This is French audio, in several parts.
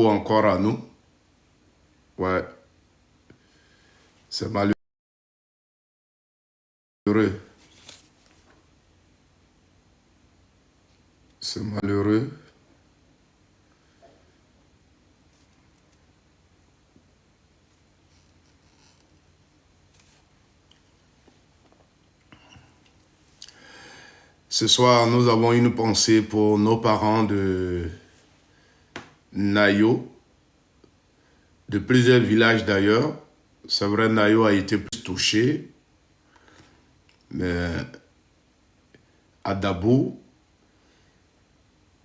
cadeau encore à nous. Ouais. C'est malheureux. C'est malheureux. Ce soir, nous avons une pensée pour nos parents de Nayo, de plusieurs villages d'ailleurs. C'est vrai, Nayo a été plus touché, mais à Dabo,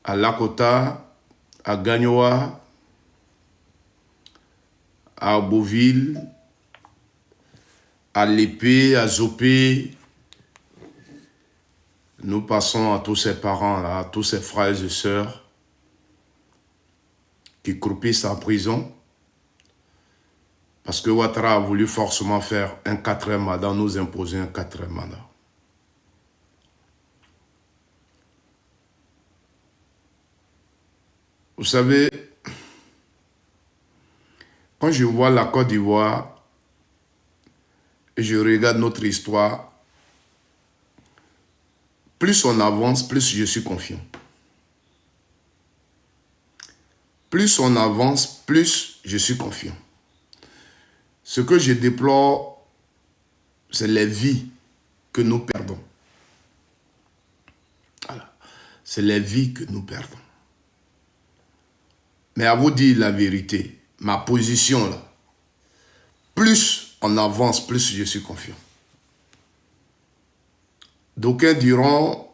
à Lakota, à Gagnoa, à Beauville, à Lépée, à Zopé. Nous passons à tous ces parents-là, à tous ces frères et sœurs qui croupissent en prison parce que Ouattara a voulu forcément faire un 4e mandat, nous imposer un 4e mandat. Vous savez, quand je vois la Côte d'Ivoire et je regarde notre histoire, plus on avance, plus je suis confiant. Plus on avance, plus je suis confiant. Ce que je déplore, c'est les vies que nous perdons. Voilà. C'est les vies que nous perdons. Mais à vous dire la vérité, ma position là, plus on avance, plus je suis confiant. D'aucuns diront,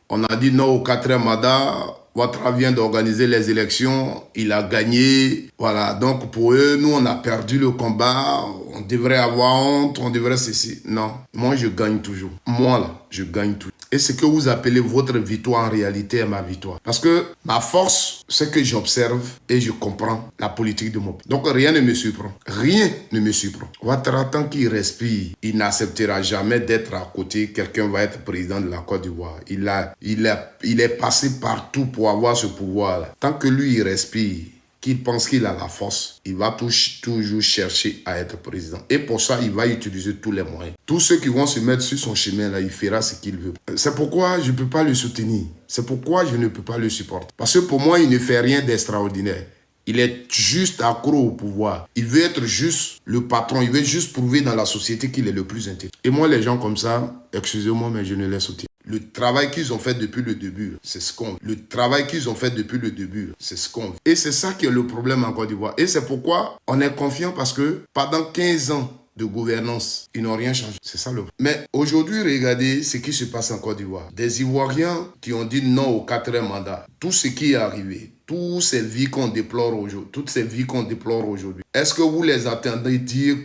on a dit non au 4e mandat, Ouattara vient d'organiser les élections, il a gagné. Voilà, donc pour eux, nous on a perdu le combat, on devrait avoir honte, on devrait ceci. Non, moi je gagne toujours. Moi là, je gagne toujours. Et ce que vous appelez votre victoire en réalité est ma victoire. Parce que ma force, c'est que j'observe et je comprends la politique de mon pays. Donc rien ne me surprend. Rien ne me surprend. Ouattara, tant qu'il respire, il n'acceptera jamais d'être à côté. Quelqu'un va être président de la Côte d'Ivoire. Il est passé partout pour avoir ce pouvoir-là. Tant que lui, il respire, qu'il pense qu'il a la force, il va toujours chercher à être président. Et pour ça, il va utiliser tous les moyens. Tous ceux qui vont se mettre sur son chemin, là, il fera ce qu'il veut. C'est pourquoi je ne peux pas le soutenir. C'est pourquoi je ne peux pas le supporter. Parce que pour moi, il ne fait rien d'extraordinaire. Il est juste accro au pouvoir. Il veut être juste le patron. Il veut juste prouver dans la société qu'il est le plus intelligent. Et moi, les gens comme ça, excusez-moi, mais je ne les soutiens. Le travail qu'ils ont fait depuis le début, c'est ce qu'on veut. Le travail qu'ils ont fait depuis le début, c'est ce qu'on veut. Et c'est ça qui est le problème en Côte d'Ivoire. Et c'est pourquoi on est confiant parce que pendant 15 ans de gouvernance, ils n'ont rien changé. C'est ça le problème. Mais aujourd'hui, regardez ce qui se passe en Côte d'Ivoire. Des Ivoiriens qui ont dit non au 4e mandat. Tout ce qui est arrivé, toutes ces vies qu'on déplore aujourd'hui, est-ce que vous les attendez dire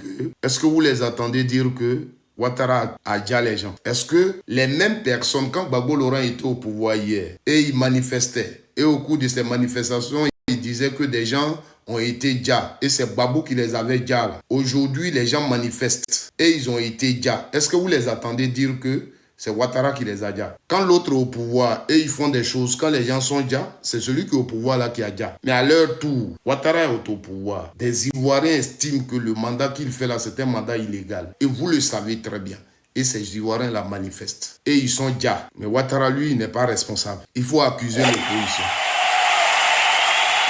que Ouattara a déjà les gens? Est-ce que les mêmes personnes, quand Gbagbo Laurent était au pouvoir hier, et il manifestait, et au cours de ces manifestations, il disait que des gens ont été déjà, et c'est Gbagbo qui les avait déjà là. Aujourd'hui, les gens manifestent, et ils ont été déjà. Est-ce que vous les attendez dire que c'est Ouattara qui les a déjà? Quand l'autre est au pouvoir et ils font des choses, quand les gens sont déjà, c'est celui qui est au pouvoir là qui a déjà. Mais à leur tour, Ouattara est au pouvoir. Des Ivoiriens estiment que le mandat qu'il fait là, c'est un mandat illégal. Et vous le savez très bien. Et ces Ivoiriens la manifestent. Et ils sont déjà. Mais Ouattara, lui, il n'est pas responsable. Il faut accuser l'opposition.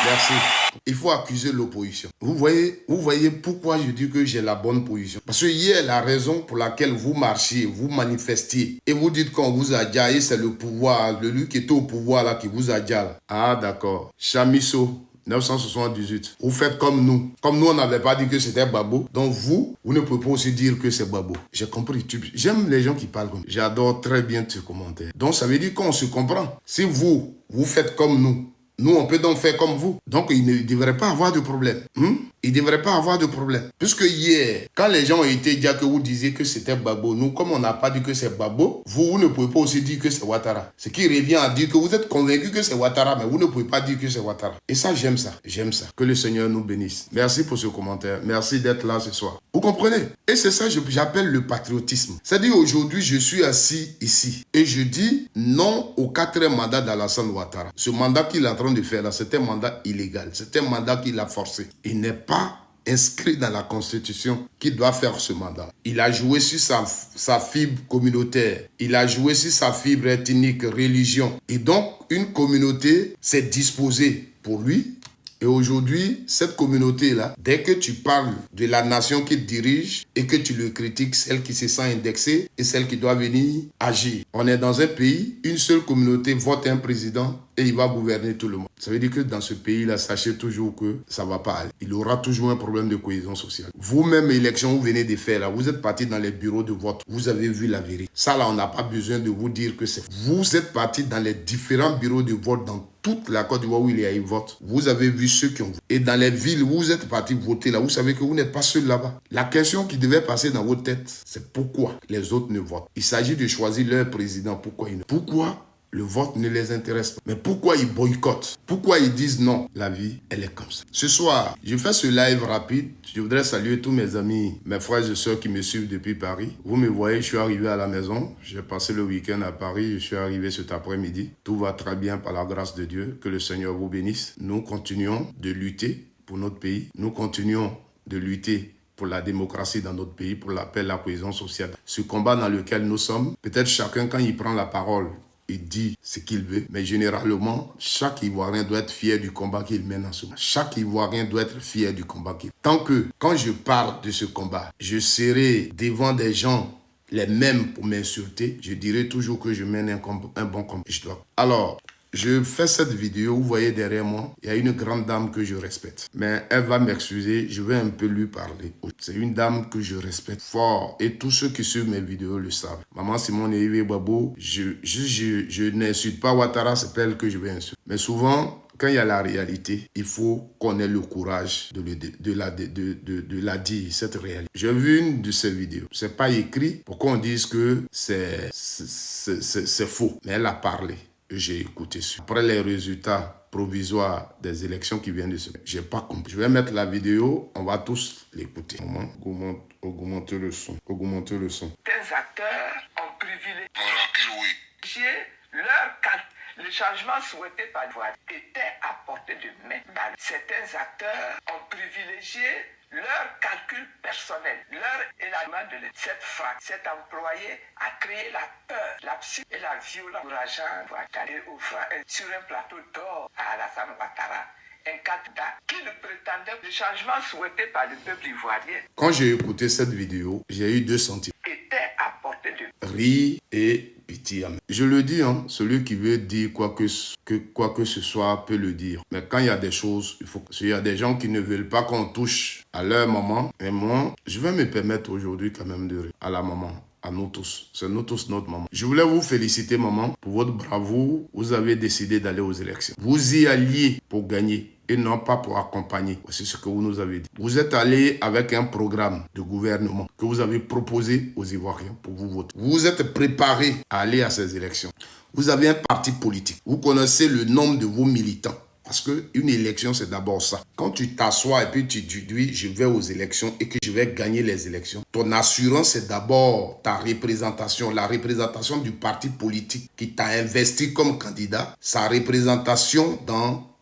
Merci. Il faut accuser l'opposition. Vous voyez pourquoi je dis que j'ai la bonne position. Parce que hier, la raison pour laquelle vous marchiez, vous manifestiez, et vous dites qu'on vous a déjà, et c'est le pouvoir, lui qui était au pouvoir là, qui vous a déjà là. Ah d'accord. Chamisso, 978. Vous faites comme nous. Comme nous, on n'avait pas dit que c'était Gbagbo. Donc vous ne pouvez pas aussi dire que c'est Gbagbo. J'ai compris. J'aime les gens qui parlent comme ça. J'adore très bien tes commentaires. Donc ça veut dire qu'on se comprend. Si vous faites comme nous, on peut donc faire comme vous. Donc, il ne devrait pas avoir de problème. Il ne devrait pas avoir de problème. Puisque hier, quand les gens ont été déjà que vous disiez que c'était Gbagbo, nous, comme on n'a pas dit que c'est Gbagbo, vous ne pouvez pas aussi dire que c'est Ouattara. Ce qui revient à dire que vous êtes convaincu que c'est Ouattara, mais vous ne pouvez pas dire que c'est Ouattara. Et ça, j'aime ça. J'aime ça. Que le Seigneur nous bénisse. Merci pour ce commentaire. Merci d'être là ce soir. Vous comprenez? Et c'est ça que j'appelle le patriotisme. C'est-à-dire aujourd'hui, je suis assis ici et je dis non au quatrième mandat d'Alassane Ouattara. Ce mandat qu'il est en train de faire là, c'est un mandat illégal. C'est un mandat qu'il a forcé. Il n'est pas inscrit dans la Constitution qu'il doit faire ce mandat. Il a joué sur sa fibre communautaire. Il a joué sur sa fibre ethnique, religion. Et donc, une communauté s'est disposée pour lui. Et aujourd'hui, cette communauté-là, dès que tu parles de la nation qu'il dirige et que tu le critiques, celle qui se sent indexée et celle qui doit venir agir. On est dans un pays, une seule communauté vote un président et il va gouverner tout le monde. Ça veut dire que dans ce pays-là, sachez toujours que ça ne va pas aller. Il aura toujours un problème de cohésion sociale. Vous-même, élection, vous venez de faire là, vous êtes parti dans les bureaux de vote. Vous avez vu la vérité. Ça là, on n'a pas besoin de vous dire que c'est... Vous êtes parti dans les différents bureaux de vote dans toute la Côte d'Ivoire où il y a eu vote. Vous avez vu ceux qui ont voté. Et dans les villes où vous êtes parti voter là, vous savez que vous n'êtes pas seul là-bas. La question qui devait passer dans votre tête, c'est pourquoi les autres ne votent. Il s'agit de choisir leur président. Pourquoi ils ne... Pourquoi le vote ne les intéresse pas. Mais pourquoi ils boycottent? Pourquoi ils disent non? La vie, elle est comme ça. Ce soir, je fais ce live rapide. Je voudrais saluer tous mes amis, mes frères et sœurs qui me suivent depuis Paris. Vous me voyez, je suis arrivé à la maison. J'ai passé le week-end à Paris. Je suis arrivé cet après-midi. Tout va très bien par la grâce de Dieu. Que le Seigneur vous bénisse. Nous continuons de lutter pour notre pays. Nous continuons de lutter pour la démocratie dans notre pays, pour la paix, la cohésion sociale. Ce combat dans lequel nous sommes, peut-être chacun, quand il prend la parole, il dit ce qu'il veut, mais généralement, chaque Ivoirien doit être fier du combat qu'il mène en ce moment. Chaque Ivoirien doit être fier du combat qu'il mène. Tant que, quand je parle de ce combat, je serai devant des gens les mêmes pour m'insulter, je dirai toujours que je mène un bon combat. Alors, je fais cette vidéo, vous voyez derrière moi, il y a une grande dame que je respecte. Mais elle va m'excuser, je vais un peu lui parler. C'est une dame que je respecte fort et tous ceux qui suivent mes vidéos le savent. Maman Simone Yves Babo, je n'insulte pas Ouattara, c'est pas elle que je vais insulter. Mais souvent, quand il y a la réalité, il faut qu'on ait le courage de la dire, cette réalité. J'ai vu une de ces vidéos. C'est pas écrit pour qu'on dise que c'est faux. Mais elle a parlé. J'ai écouté ça. Après les résultats provisoires des élections qui viennent de se faire, j'ai pas compris. Je vais mettre la vidéo, on va tous l'écouter. Augmenter le son. Augmenter le son. Des acteurs ont privilégié leur carte. Le changement souhaité par l'Ivoire était à portée de main. Certains acteurs ont privilégié leur calcul personnel, leur élargissement de cette frappe. Cet employé a créé la peur, la psy et la violence encourageant Ouattara et offrant sur un plateau d'or à Alassane Ouattara un candidat qui ne prétendait le changement souhaité par le peuple ivoirien. Quand j'ai écouté cette vidéo, j'ai eu deux sentiments. Était à portée de rire et pitié. Je le dis, hein, celui qui veut dire quoi que ce soit peut le dire. Mais quand il y a des choses, il y a des gens qui ne veulent pas qu'on touche à leur maman. Et moi, je vais me permettre aujourd'hui quand même de rire à la maman. À nous tous. C'est nous tous notre maman. Je voulais vous féliciter, maman, pour votre bravoure. Vous avez décidé d'aller aux élections. Vous y alliez pour gagner et non pas pour accompagner. C'est ce que vous nous avez dit. Vous êtes allé avec un programme de gouvernement que vous avez proposé aux Ivoiriens pour vous voter. Vous vous êtes préparé à aller à ces élections. Vous avez un parti politique. Vous connaissez le nombre de vos militants. Parce qu'une élection, c'est d'abord ça. Quand tu t'assois et puis tu dis, je vais aux élections et que je vais gagner les élections, ton assurance, c'est d'abord ta représentation, la représentation du parti politique qui t'a investi comme candidat, sa représentation dans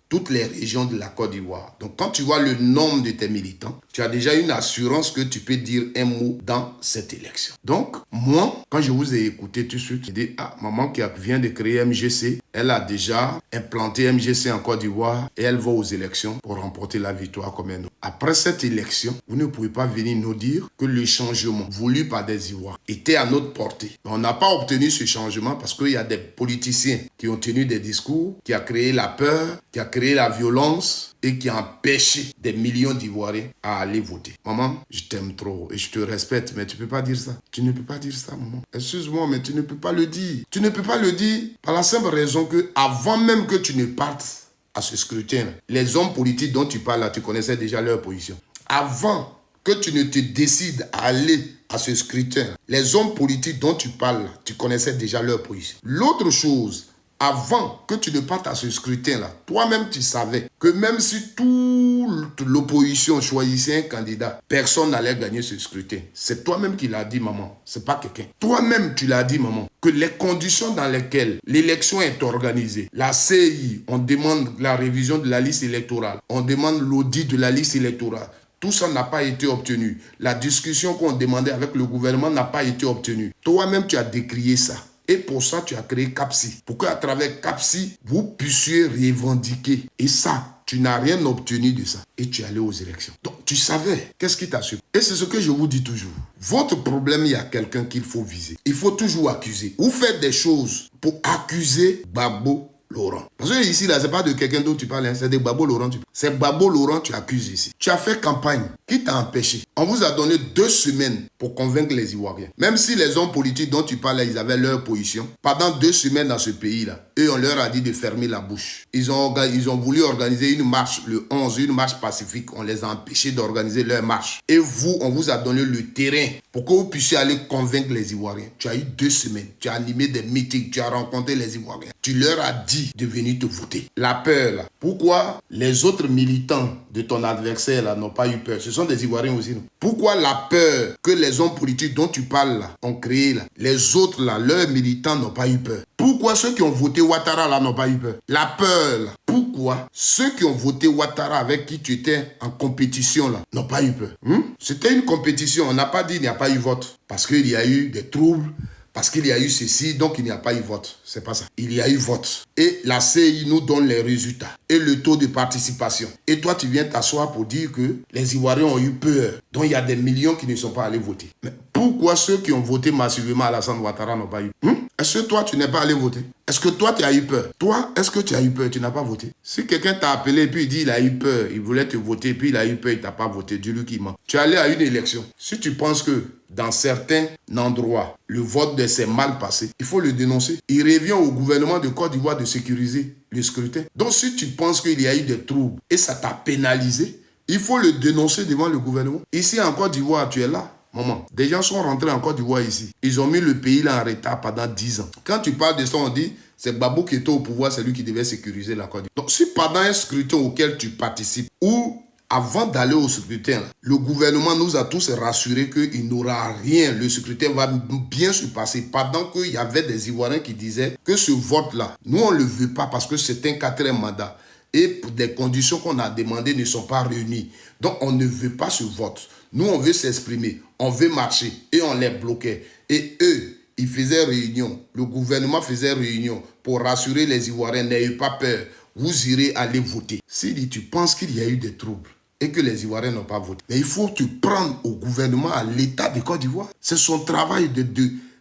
toutes les régions de la Côte d'Ivoire. Donc, quand tu vois le nombre de tes militants, tu as déjà une assurance que tu peux dire un mot dans cette élection. Donc, moi, quand je vous ai écouté tout de suite, j'ai dit, maman qui vient de créer MGC, elle a déjà implanté MGC en Côte d'Ivoire et elle va aux élections pour remporter la victoire comme un autre. Après cette élection, vous ne pouvez pas venir nous dire que le changement voulu par des Ivoiriens était à notre portée. On n'a pas obtenu ce changement parce qu'il y a des politiciens qui ont tenu des discours, qui a créé la peur, qui a créé la violence et qui a empêché des millions d'Ivoiriens à aller voter. Maman, je t'aime trop et je te respecte, mais tu ne peux pas dire ça. Tu ne peux pas dire ça, maman. Excuse-moi, mais tu ne peux pas le dire. Tu ne peux pas le dire par la simple raison que avant même que tu ne partes à ce scrutin, les hommes politiques dont tu parles là, tu connaissais déjà leur position. Avant que tu ne te décides à aller à ce scrutin, les hommes politiques dont tu parles là, tu connaissais déjà leur position. L'autre chose, avant que tu ne partes à ce scrutin-là, toi-même tu savais que même si tout toute l'opposition choisissait un candidat, personne n'allait gagner ce scrutin. C'est toi-même qui l'as dit, maman. C'est pas quelqu'un. Toi-même, tu l'as dit, maman, que les conditions dans lesquelles l'élection est organisée, la CI, on demande la révision de la liste électorale, on demande l'audit de la liste électorale. Tout ça n'a pas été obtenu. La discussion qu'on demandait avec le gouvernement n'a pas été obtenue. Toi-même, tu as décrié ça. Et pour ça, tu as créé CAPSI. Pour qu'à travers CAPSI, vous puissiez revendiquer. Et ça, tu n'as rien obtenu de ça. Et tu es allé aux élections. Donc, tu savais. Qu'est-ce qui t'a surpris? Et c'est ce que je vous dis toujours. Votre problème, il y a quelqu'un qu'il faut viser. Il faut toujours accuser. Vous faites des choses pour accuser Gbagbo Laurent. Parce que ici, là, c'est pas de quelqu'un d'autre tu parles, hein, c'est de Gbagbo Laurent. C'est Gbagbo Laurent tu accuses ici. Tu as fait campagne. Qui t'a empêché? On vous a donné 2 semaines pour convaincre les Ivoiriens. Même si les hommes politiques dont tu parles, ils avaient leur position, pendant 2 semaines dans ce pays-là, eux, on leur a dit de fermer la bouche. Ils ont voulu organiser une marche le 11, une marche pacifique. On les a empêchés d'organiser leur marche. Et vous, on vous a donné le terrain pour que vous puissiez aller convaincre les Ivoiriens. Tu as eu 2 semaines. Tu as animé des meetings. Tu as rencontré les Ivoiriens. Tu leur as dit de venir te voter. La peur, là. Pourquoi les autres militants de ton adversaire, là, n'ont pas eu peur? Ce sont des Ivoiriens aussi, non? Pourquoi la peur que les hommes politiques dont tu parles, là, ont créé, là, les autres, là, leurs militants n'ont pas eu peur? Pourquoi ceux qui ont voté Ouattara, là, n'ont pas eu peur? La peur, là. Pourquoi ceux qui ont voté Ouattara avec qui tu étais en compétition, là, n'ont pas eu peur? C'était une compétition. On n'a pas dit qu'il n'y a pas eu vote. Parce qu'il y a eu des troubles. Parce qu'il y a eu ceci, donc il n'y a pas eu vote. C'est pas ça. Il y a eu vote. Et la CI nous donne les résultats et le taux de participation. Et toi, tu viens t'asseoir pour dire que les Ivoiriens ont eu peur. Donc il y a des millions qui ne sont pas allés voter. Mais pourquoi ceux qui ont voté massivement Alassane Ouattara n'ont pas eu peur? Est-ce que toi, tu n'es pas allé voter? Est-ce que toi, tu as eu peur? Toi, est-ce que tu as eu peur? Tu n'as pas voté? Si quelqu'un t'a appelé et puis il dit il a eu peur, il voulait te voter, puis il a eu peur, il t'a pas voté, dis-lui qu'il ment. Tu es allé à une élection. Si tu penses que dans certains endroits, le vote s'est mal passé, il faut le dénoncer. Il revient au gouvernement de Côte d'Ivoire de sécuriser le scrutin. Donc si tu penses qu'il y a eu des troubles et ça t'a pénalisé, il faut le dénoncer devant le gouvernement. Ici en Côte d'Ivoire, tu es là. Maman, des gens sont rentrés en Côte d'Ivoire ici. Ils ont mis le pays là en retard pendant 10 ans. Quand tu parles de ça, on dit c'est Gbagbo qui était au pouvoir, c'est lui qui devait sécuriser la Côte d'Ivoire. Donc si pendant un scrutin auquel tu participes ou avant d'aller au scrutin, le gouvernement nous a tous rassurés qu'il n'aura rien. Le scrutin va bien se passer. Pendant qu'il y avait des Ivoiriens qui disaient que ce vote-là, nous on ne le veut pas parce que c'est un 4e mandat. Et les conditions qu'on a demandées ne sont pas réunies. Donc on ne veut pas ce vote. Nous on veut s'exprimer, on veut marcher. Et on les bloquait. Et eux, ils faisaient réunion. Le gouvernement faisait réunion pour rassurer les Ivoiriens. N'ayez pas peur. Vous irez aller voter. Si tu penses qu'il y a eu des troubles et que les Ivoiriens n'ont pas voté, mais il faut te prendre au gouvernement, à l'État de Côte d'Ivoire. C'est son travail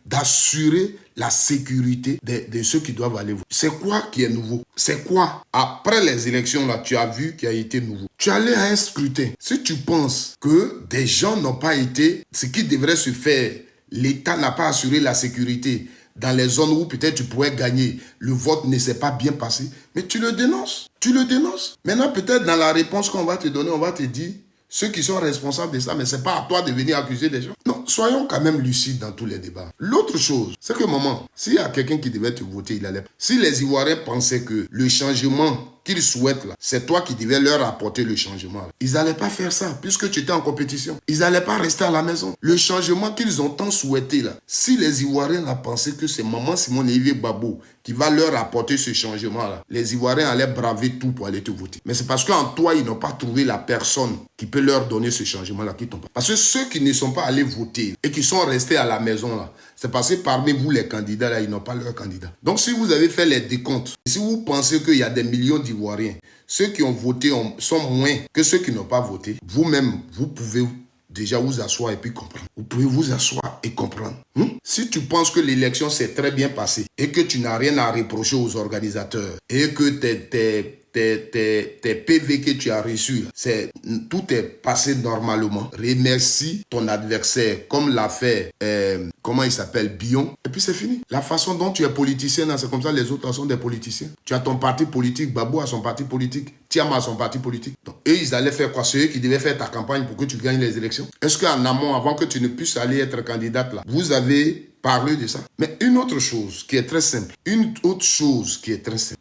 d'assurer la sécurité de ceux qui doivent aller voter. C'est quoi qui est nouveau? C'est quoi? Après les élections, là, tu as vu qu'il a été nouveau. Tu allais à un scrutin. Si tu penses que des gens n'ont pas été, ce qui devrait se faire, l'État n'a pas assuré la sécurité dans les zones où peut-être tu pourrais gagner, le vote ne s'est pas bien passé, mais tu le dénonces. Tu le dénonces. Maintenant, peut-être dans la réponse qu'on va te donner, on va te dire ceux qui sont responsables de ça, mais ce n'est pas à toi de venir accuser des gens. Non, soyons quand même lucides dans tous les débats. L'autre chose, c'est que maman, s'il y a quelqu'un qui devait te voter, il allait. Si les Ivoiriens pensaient que le changement qu'ils souhaitent là, c'est toi qui devais leur apporter le changement là, ils n'allaient pas faire ça puisque tu étais en compétition. Ils n'allaient pas rester à la maison. Le changement qu'ils ont tant souhaité là, si les Ivoiriens ont pensé que c'est maman Simone Olivier Gbagbo qui va leur apporter ce changement là, les Ivoiriens allaient braver tout pour aller te voter. Mais c'est parce qu'en toi, ils n'ont pas trouvé la personne qui peut leur donner ce changement là qui t'ont pas. Parce que ceux qui ne sont pas allés voter et qui sont restés à la maison là, c'est parce que parmi vous les candidats là, ils n'ont pas leur candidat. Donc si vous avez fait les décomptes, si vous pensez qu'il y a des millions d'Ivoiriens, ceux qui ont voté sont moins que ceux qui n'ont pas voté, vous-même, vous pouvez déjà vous asseoir et puis comprendre. Vous pouvez vous asseoir et comprendre. Si tu penses que l'élection s'est très bien passée et que tu n'as rien à reprocher aux organisateurs et que tes PV que tu as reçus, tout est passé normalement. Remercie ton adversaire comme l'a fait, comment il s'appelle, Bion. Et puis c'est fini. La façon dont tu es politicien, c'est comme ça les autres sont des politiciens. Tu as ton parti politique, Babou a son parti politique, Tiama a son parti politique. Donc, eux, ils allaient faire quoi? C'est eux qui devaient faire ta campagne pour que tu gagnes les élections. Est-ce qu'en amont, avant que tu ne puisses aller être candidate là, vous avez parlé de ça? Mais une autre chose qui est très simple,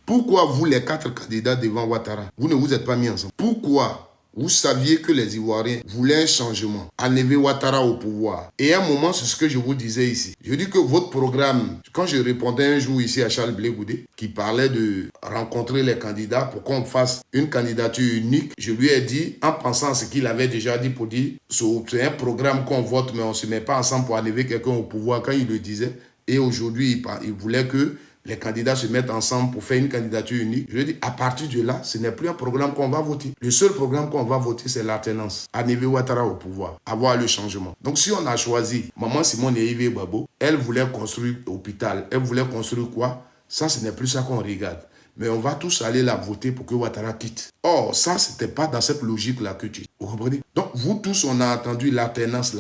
pourquoi vous les 4 candidats devant Ouattara, vous ne vous êtes pas mis ensemble? Pourquoi Vous saviez que les Ivoiriens voulaient un changement. Enlever Ouattara au pouvoir. Et à un moment, c'est ce que je vous disais ici. Je dis que votre programme, quand je répondais un jour ici à Charles Blé Goudé, qui parlait de rencontrer les candidats pour qu'on fasse une candidature unique, je lui ai dit, en pensant à ce qu'il avait déjà dit pour dire, c'est un programme qu'on vote, mais on ne se met pas ensemble pour enlever quelqu'un au pouvoir, quand il le disait. Et aujourd'hui, il voulait que les candidats se mettent ensemble pour faire une candidature unique. Je lui ai dit, à partir de là, ce n'est plus un programme qu'on va voter. Le seul programme qu'on va voter, c'est l'alternance. Enlever Ouattara au pouvoir, avoir le changement. Donc si on a choisi Maman Simone et Yves Babo, elle voulait construire l'hôpital. Elle voulait construire quoi? Ça, ce n'est plus ça qu'on regarde. Mais on va tous aller la voter pour que Ouattara quitte. Or, ça, ce n'était pas dans cette logique-là que tu... Vous comprenez? Donc, vous tous, on a entendu l'alternance.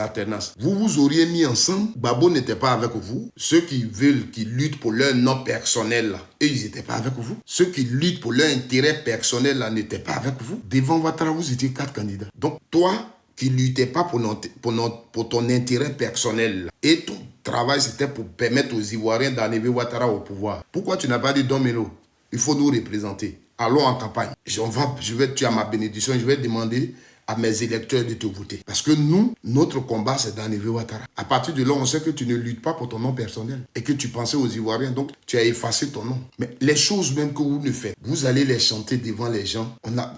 Vous vous auriez mis ensemble. Babo n'était pas avec vous. Ceux qui veulent, qui luttent pour leur nom personnel, là, et ils n'étaient pas avec vous. Ceux qui luttent pour leur intérêt personnel, là, n'étaient pas avec vous. Devant Ouattara, vous étiez 4 candidats. Donc, toi, qui ne luttais pas pour ton intérêt personnel, là, et ton travail, c'était pour permettre aux Ivoiriens d'enlever Ouattara au pouvoir. Pourquoi tu n'as pas dit Domino? Il faut nous représenter. Allons en campagne. Tu as ma bénédiction, je vais demander à mes électeurs de te voter. Parce que nous, notre combat, c'est d'enlever Ouattara. À partir de là, on sait que tu ne luttes pas pour ton nom personnel et que tu pensais aux Ivoiriens, donc tu as effacé ton nom. Mais les choses même que vous ne faites, vous allez les chanter devant les gens.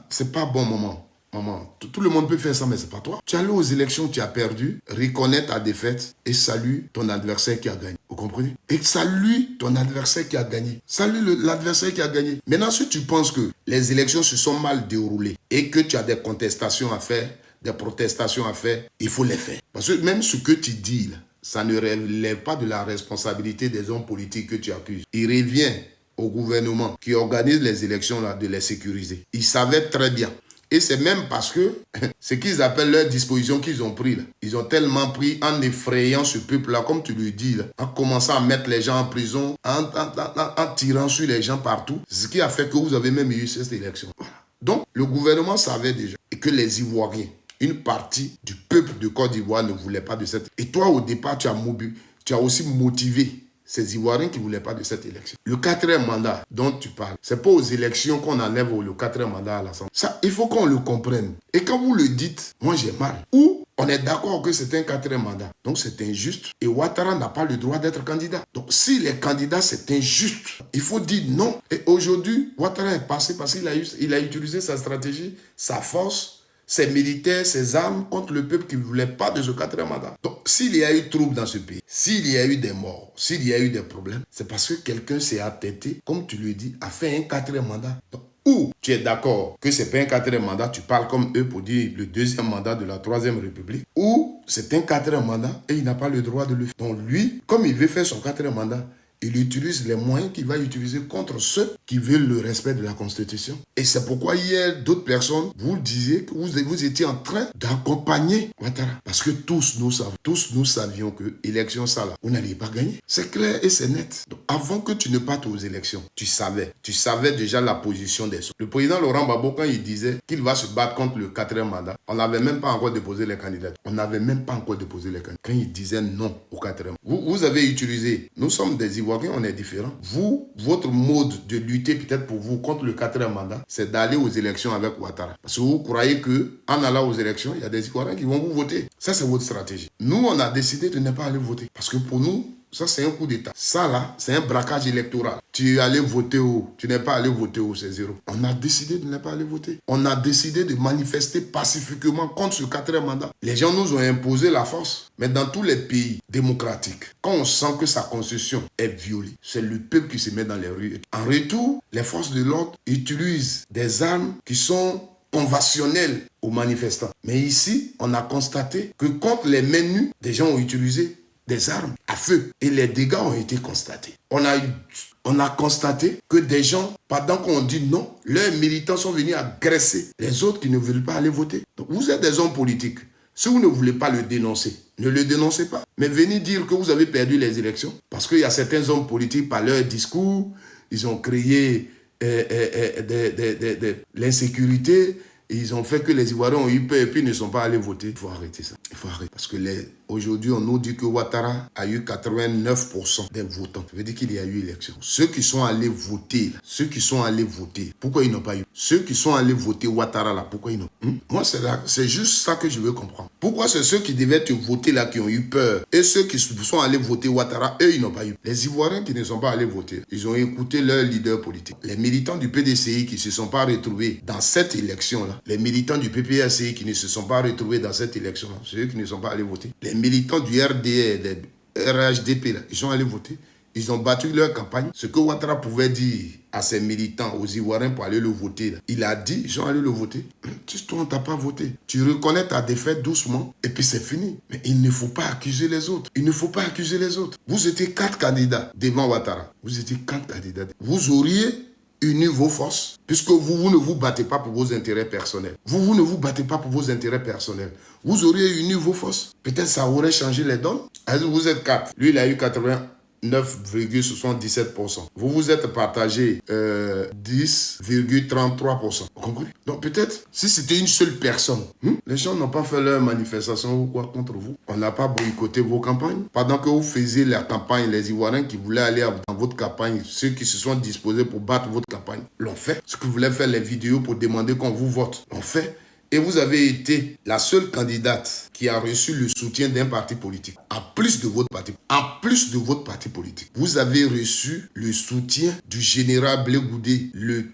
C'est pas bon moment. Maman, tout le monde peut faire ça, mais c'est pas toi. Tu es allé aux élections, tu as perdu, reconnais ta défaite et salue ton adversaire qui a gagné. Vous comprenez? Et salue ton adversaire qui a gagné. Salue l'adversaire qui a gagné. Maintenant, si tu penses que les élections se sont mal déroulées et que tu as des contestations à faire, des protestations à faire, il faut les faire. Parce que même ce que tu dis, là, ça ne relève pas de la responsabilité des hommes politiques que tu accuses. Il revient au gouvernement qui organise les élections là, de les sécuriser. Ils savaient très bien. Et c'est même parce que ce qu'ils appellent leurs dispositions qu'ils ont pris là. Ils ont tellement pris en effrayant ce peuple-là, comme tu le dis, là, en commençant à mettre les gens en prison, en tirant sur les gens partout. Ce qui a fait que vous avez même eu cette élection. Voilà. Donc, le gouvernement savait déjà et que les Ivoiriens, une partie du peuple de Côte d'Ivoire ne voulait pas de cette... Et toi, au départ, tu as aussi motivé ces Ivoiriens qui ne voulaient pas de cette élection. Le 4e mandat dont tu parles, ce n'est pas aux élections qu'on enlève le 4e mandat à l'Assemblée. Ça, il faut qu'on le comprenne. Et quand vous le dites, moi j'ai mal. Ou on est d'accord que c'est un 4e mandat. Donc c'est injuste. Et Ouattara n'a pas le droit d'être candidat. Donc si les candidats c'est injuste, il faut dire non. Et aujourd'hui, Ouattara est passé parce qu'il a utilisé sa stratégie, sa force, ses militaires, ses armes contre le peuple qui ne voulait pas de ce 4e mandat. Donc, s'il y a eu trouble dans ce pays, s'il y a eu des morts, s'il y a eu des problèmes, c'est parce que quelqu'un s'est attêté, comme tu le dis, à faire un 4e mandat. Donc, ou tu es d'accord que ce n'est pas un 4e mandat, tu parles comme eux pour dire le 2e mandat de la 3e République, ou c'est un 4e mandat et il n'a pas le droit de le faire. Donc, lui, comme il veut faire son 4e mandat, il utilise les moyens qu'il va utiliser contre ceux qui veulent le respect de la Constitution. Et c'est pourquoi hier, d'autres personnes, vous disiez que vous étiez en train d'accompagner Ouattara. Parce que tous nous savions que l'élection, ça là, vous n'alliez pas gagner. C'est clair et c'est net. Donc, avant que tu ne partes aux élections, tu savais déjà la position des autres. Le président Laurent Gbagbo, quand il disait qu'il va se battre contre le 4e mandat, on n'avait même pas encore déposé les candidats. Quand il disait non au 4e. Vous avez utilisé, nous sommes des Ivoiriens, on est différents. Vous, votre mode de lutter peut-être pour vous contre le 4e mandat, c'est d'aller aux élections avec Ouattara. Parce que vous croyez qu'en allant aux élections, il y a des Ivoiriens qui vont vous voter. Ça, c'est votre stratégie. Nous, on a décidé de ne pas aller voter. Parce que pour nous, ça, c'est un coup d'État. Ça, là, c'est un braquage électoral. Tu es allé voter où? Tu n'es pas allé voter où? C'est zéro. On a décidé de ne pas aller voter. On a décidé de manifester pacifiquement contre ce 4e mandat. Les gens nous ont imposé la force. Mais dans tous les pays démocratiques, quand on sent que sa constitution est violée, c'est le peuple qui se met dans les rues. En retour, les forces de l'ordre utilisent des armes qui sont conventionnelles aux manifestants. Mais ici, on a constaté que contre les mains nues, des gens ont utilisé des armes à feu et les dégâts ont été constatés. On a constaté que des gens, pendant qu'on dit non, leurs militants sont venus agresser les autres qui ne veulent pas aller voter. Donc vous êtes des hommes politiques. Si vous ne voulez pas le dénoncer, ne le dénoncez pas. Mais venez dire que vous avez perdu les élections. Parce qu'il y a certains hommes politiques, par leur discours, ils ont créé l'insécurité, Et ils ont fait que les Ivoiriens ont eu peur et puis ne sont pas allés voter. Il faut arrêter ça. Il faut arrêter. Parce que aujourd'hui, on nous dit que Ouattara a eu 89% des votants. Ça veut dire qu'il y a eu élection. Ceux qui sont allés voter, pourquoi ils n'ont pas eu? Ceux qui sont allés voter Ouattara, là, pourquoi ils n'ont pas? Moi, c'est juste ça que je veux comprendre. Pourquoi c'est ceux qui devaient te voter là qui ont eu peur et ceux qui sont allés voter Ouattara, eux, ils n'ont pas eu? Les Ivoiriens qui ne sont pas allés voter, ils ont écouté leur leader politique. Les militants du PDCI qui ne se sont pas retrouvés dans cette élection-là, les militants du PPRCI qui ne se sont pas retrouvés dans cette élection-là, ceux qui ne sont pas allés voter, les militants du RDR, des RHDP, là, ils sont allés voter. Ils ont battu leur campagne. Ce que Ouattara pouvait dire à ses militants, aux Ivoiriens pour aller le voter, là, il a dit, ils sont allés le voter. Toi, on ne t'a pas voté. Tu reconnais ta défaite doucement et puis c'est fini. Mais il ne faut pas accuser les autres. Il ne faut pas accuser les autres. Vous étiez 4 candidats devant Ouattara. Vous étiez 4 candidats. Vous auriez uni vos forces, puisque vous ne vous battez pas pour vos intérêts personnels. Vous ne vous battez pas pour vos intérêts personnels. Vous auriez uni vos forces. Peut-être ça aurait changé les donnes. Vous êtes 4. Lui, il a eu 89,77%. Vous vous êtes partagé 10,33%. Vous comprenez? Donc peut-être, si c'était une seule personne, les gens n'ont pas fait leur manifestation ou quoi contre vous. On n'a pas boycotté vos campagnes. Pendant que vous faisiez la campagne, les Ivoiriens qui voulaient aller dans votre campagne, ceux qui se sont disposés pour battre votre campagne, l'ont fait. Ceux qui voulaient faire les vidéos pour demander qu'on vous vote, l'ont fait. Et vous avez été la seule candidate qui a reçu le soutien d'un parti politique. En plus de votre parti politique. Vous avez reçu le soutien du général Blé Goudé, le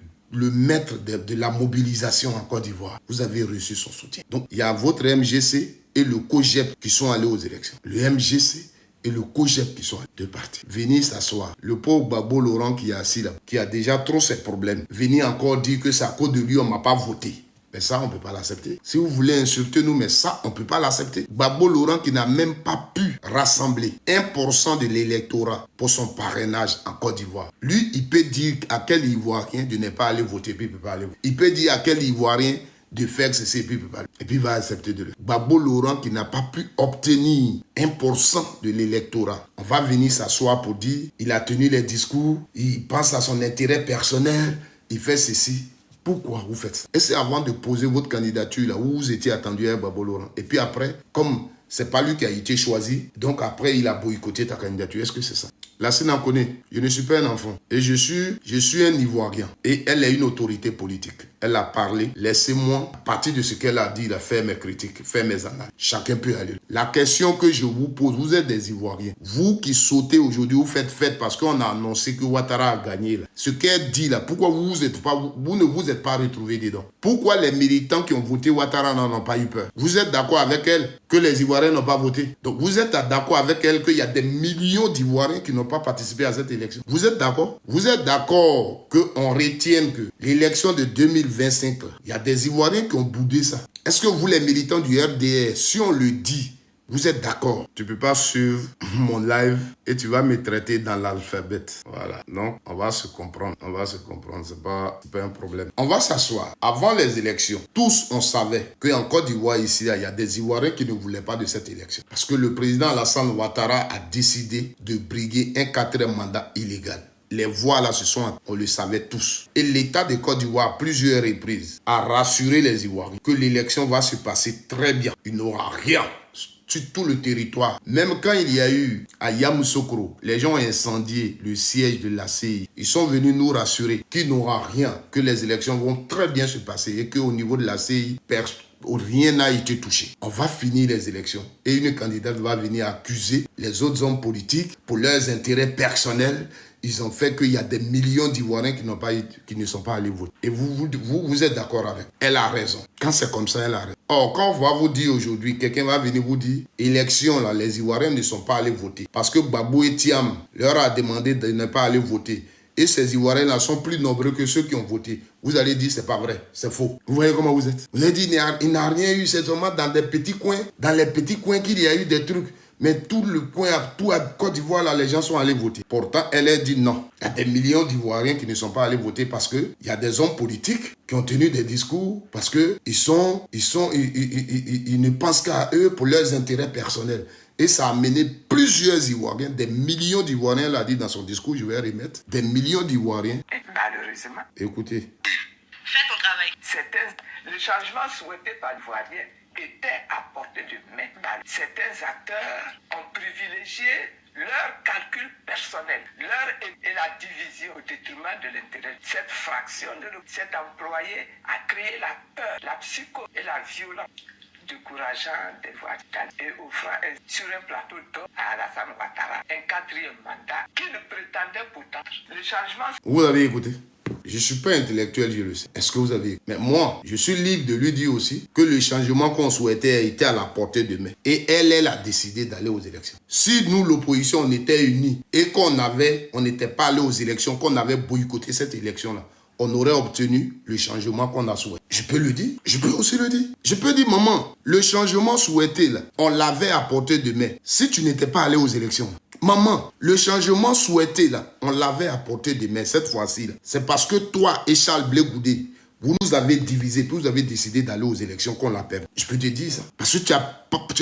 maître de la mobilisation en Côte d'Ivoire. Vous avez reçu son soutien. Donc, il y a votre MGC et le COGEP qui sont allés aux élections. Le MGC et le COGEP qui sont deux partis. Venez s'asseoir. Le pauvre Gbagbo Laurent qui est assis là, qui a déjà trop ses problèmes, venez encore dire que c'est à cause de lui, on ne m'a pas voté. Mais ça, on ne peut pas l'accepter. Si vous voulez insulter nous, mais ça, on ne peut pas l'accepter. Gbagbo Laurent qui n'a même pas pu rassembler 1% de l'électorat pour son parrainage en Côte d'Ivoire. Lui, il peut dire à quel Ivoirien de ne pas aller voter, puis il ne peut pas aller voter. Il peut dire à quel Ivoirien de faire ceci, puis il ne peut pas aller. Et puis il va accepter de le faire. Gbagbo Laurent qui n'a pas pu obtenir 1% de l'électorat. On va venir s'asseoir pour dire, il a tenu les discours, il pense à son intérêt personnel, il fait ceci. Pourquoi vous faites ça? Et c'est avant de poser votre candidature là où vous étiez attendu à Gbagbo Laurent. Et puis après, comme c'est pas lui qui a été choisi, donc après il a boycotté ta candidature. Est-ce que c'est ça? La scène en connaît. Je ne suis pas un enfant. Et je suis un Ivoirien. Et elle est une autorité politique. Elle a parlé. Laissez-moi, à partir de ce qu'elle a dit, faire mes critiques, faire mes analyses. Chacun peut aller. La question que je vous pose, vous êtes des Ivoiriens. Vous qui sautez aujourd'hui, vous faites fête parce qu'on a annoncé que Ouattara a gagné. Là. Ce qu'elle dit là, pourquoi vous ne vous êtes pas retrouvés dedans? Pourquoi les militants qui ont voté Ouattara n'en ont pas eu peur? Vous êtes d'accord avec elle que les Ivoiriens n'ont pas voté? Donc vous êtes d'accord avec elle qu'il y a des millions d'Ivoiriens qui n'ont pas participé à cette élection? Vous êtes d'accord? Vous êtes d'accord qu'on retienne que l'élection de 2025, il y a des Ivoiriens qui ont boudé ça? Est-ce que vous, les militants du RDR, si on le dit, vous êtes d'accord? Tu ne peux pas suivre mon live et tu vas me traiter dans l'alphabet. Voilà. Donc, on va se comprendre. On va se comprendre. C'est pas un problème. On va s'asseoir. Avant les élections, tous, on savait qu'en Côte d'Ivoire, ici, il y a des Ivoiriens qui ne voulaient pas de cette élection. Parce que le président Alassane Ouattara a décidé de briguer un 4e mandat illégal. Les voix là, on le savait tous. Et l'État de Côte d'Ivoire, à plusieurs reprises, a rassuré les Ivoiriens que l'élection va se passer très bien. Il n'aura rien sur tout le territoire. Même quand il y a eu à Yamoussoukro, les gens ont incendié le siège de la CI. Ils sont venus nous rassurer qu'il n'aura rien, que les élections vont très bien se passer et qu'au niveau de la CI, rien n'a été touché. On va finir les élections et une candidate va venir accuser les autres hommes politiques pour leurs intérêts personnels. Ils ont fait qu'il y a des millions d'Ivoiriens qui ne sont pas allés voter. Et vous êtes d'accord avec. Elle a raison. Quand c'est comme ça, elle a raison. Or, quand on va vous dire aujourd'hui, quelqu'un va venir vous dire, élection, là, les Ivoiriens ne sont pas allés voter. Parce que Gbagbo et Thiam leur a demandé de ne pas aller voter. Et ces Ivoiriens-là sont plus nombreux que ceux qui ont voté. Vous allez dire, c'est pas vrai, c'est faux. Vous voyez comment vous êtes? Vous allez dire, il n'a rien eu, c'est seulement dans des petits coins. Dans les petits coins qu'il y a eu des trucs. Mais tout le coin, tout à Côte d'Ivoire, là, les gens sont allés voter. Pourtant, elle a dit non. Il y a des millions d'Ivoiriens qui ne sont pas allés voter parce qu'il y a des hommes politiques qui ont tenu des discours parce qu'ils ne pensent qu'à eux pour leurs intérêts personnels. Et ça a amené plusieurs Ivoiriens, des millions d'Ivoiriens, l'a dit dans son discours, je vais remettre, des millions d'Ivoiriens. Malheureusement. Écoutez. Fais ton travail. Le changement souhaité par l'Ivoirien était à portée de main. Certains acteurs ont privilégié leur calcul personnel, et la division au détriment de l'intérêt. Cette fraction s'est employée à créer la peur, la psycho et la violence, décourageant des voix et offrant sur un plateau d'or à Alassane Ouattara un 4e mandat qui ne prétendait pourtant le changement. Vous avez écouté? Je ne suis pas intellectuel, je le sais. Est-ce que vous avez... Mais moi, je suis libre de lui dire aussi que le changement qu'on souhaitait était à la portée de main. Et elle a décidé d'aller aux élections. Si nous, l'opposition, on était unis et on n'était pas allé aux élections, qu'on avait boycotté cette élection-là, on aurait obtenu le changement qu'on a souhaité. Je peux le dire. Je peux aussi le dire. Je peux dire, maman, le changement souhaité, là, on l'avait à portée de main. Si tu n'étais pas allé aux élections, maman, le changement souhaité, là, on l'avait à portée de main cette fois-ci. C'est parce que toi et Charles Blé Goudé, vous nous avez divisés, puis vous avez décidé d'aller aux élections qu'on l'a perdu. Je peux te dire ça. Parce que tu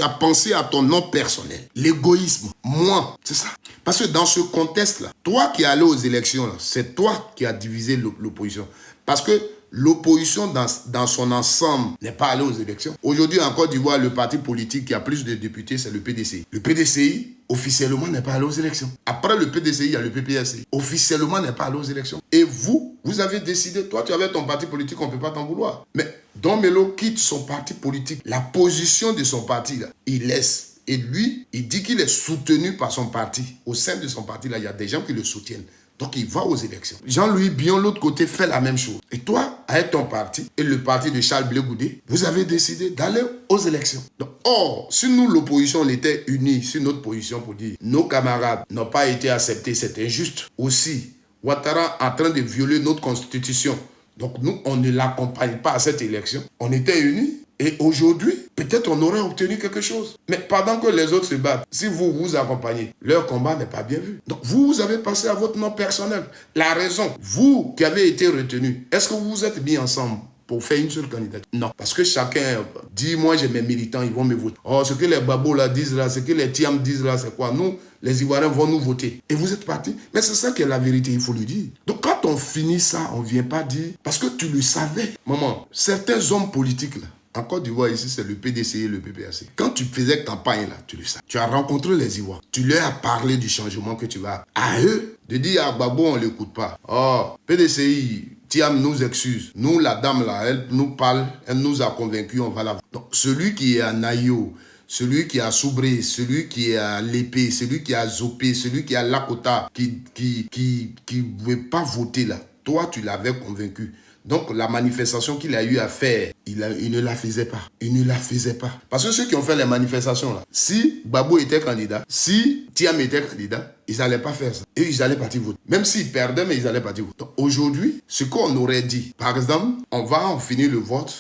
as pensé à ton nom personnel. L'égoïsme. Moi, c'est ça. Parce que dans ce contexte-là, toi qui es allé aux élections, c'est toi qui as divisé l'opposition. Parce que l'opposition dans son ensemble n'est pas allée aux élections. Aujourd'hui, en Côte d'Ivoire, le parti politique qui a plus de députés, c'est le PDCI. Le PDCI, officiellement, n'est pas allé aux élections. Après le PDCI, il y a le PPRCI. Officiellement, n'est pas allé aux élections. Et vous avez décidé, toi, tu avais ton parti politique, on ne peut pas t'en vouloir. Mais Don Melo quitte son parti politique. La position de son parti, là, il laisse. Et lui, il dit qu'il est soutenu par son parti. Au sein de son parti, là, il y a des gens qui le soutiennent. Donc, il va aux élections. Jean-Louis Bion, l'autre côté, fait la même chose. Et toi, avec ton parti et le parti de Charles Blé Goudé, vous avez décidé d'aller aux élections. Donc, or, si nous, l'opposition, on était unis sur notre position pour dire nos camarades n'ont pas été acceptés, c'est injuste. Aussi, Ouattara en train de violer notre constitution. Donc, nous, on ne l'accompagne pas à cette élection. On était unis. Et aujourd'hui, peut-être on aurait obtenu quelque chose. Mais pendant que les autres se battent, si vous vous accompagnez, leur combat n'est pas bien vu. Donc vous avez passé à votre nom personnel. La raison, vous qui avez été retenu, est-ce que vous vous êtes mis ensemble pour faire une seule candidature? Non. Parce que chacun dit, moi j'ai mes militants, ils vont me voter. Oh, ce que les babos là disent là, ce que les Tiam disent là, c'est quoi? Nous, les Ivoiriens vont nous voter. Et vous êtes partis. Mais c'est ça qui est la vérité, il faut le dire. Donc quand on finit ça, on ne vient pas dire, parce que tu le savais. Maman, certains hommes politiques là, en Côte d'Ivoire, ici, c'est le PDCI et le PPRC. Quand tu faisais campagne, là, tu le sais. Tu as rencontré les Ivoiriens. Tu leur as parlé du changement que tu vas. À eux, de dire à Gbagbo, on ne l'écoute pas. Oh, PDCI, Tiam nous excuse. Nous, la dame, là, elle nous parle, elle nous a convaincus, on va la voir. Donc, celui qui est à Nayo, celui qui est à Soubré, celui qui est à Lépée, celui qui est à Zopé, celui qui est à Lakota, qui ne veut pas voter, là, toi, tu l'avais convaincu. Donc, la manifestation qu'il a eu à faire, il ne la faisait pas. Il ne la faisait pas. Parce que ceux qui ont fait les manifestations, là, si Gbagbo était candidat, si Tiam était candidat, ils n'allaient pas faire ça. Et ils allaient partir voter. Même s'ils perdaient, mais ils allaient partir voter. Aujourd'hui, ce qu'on aurait dit, par exemple, on va en finir le vote.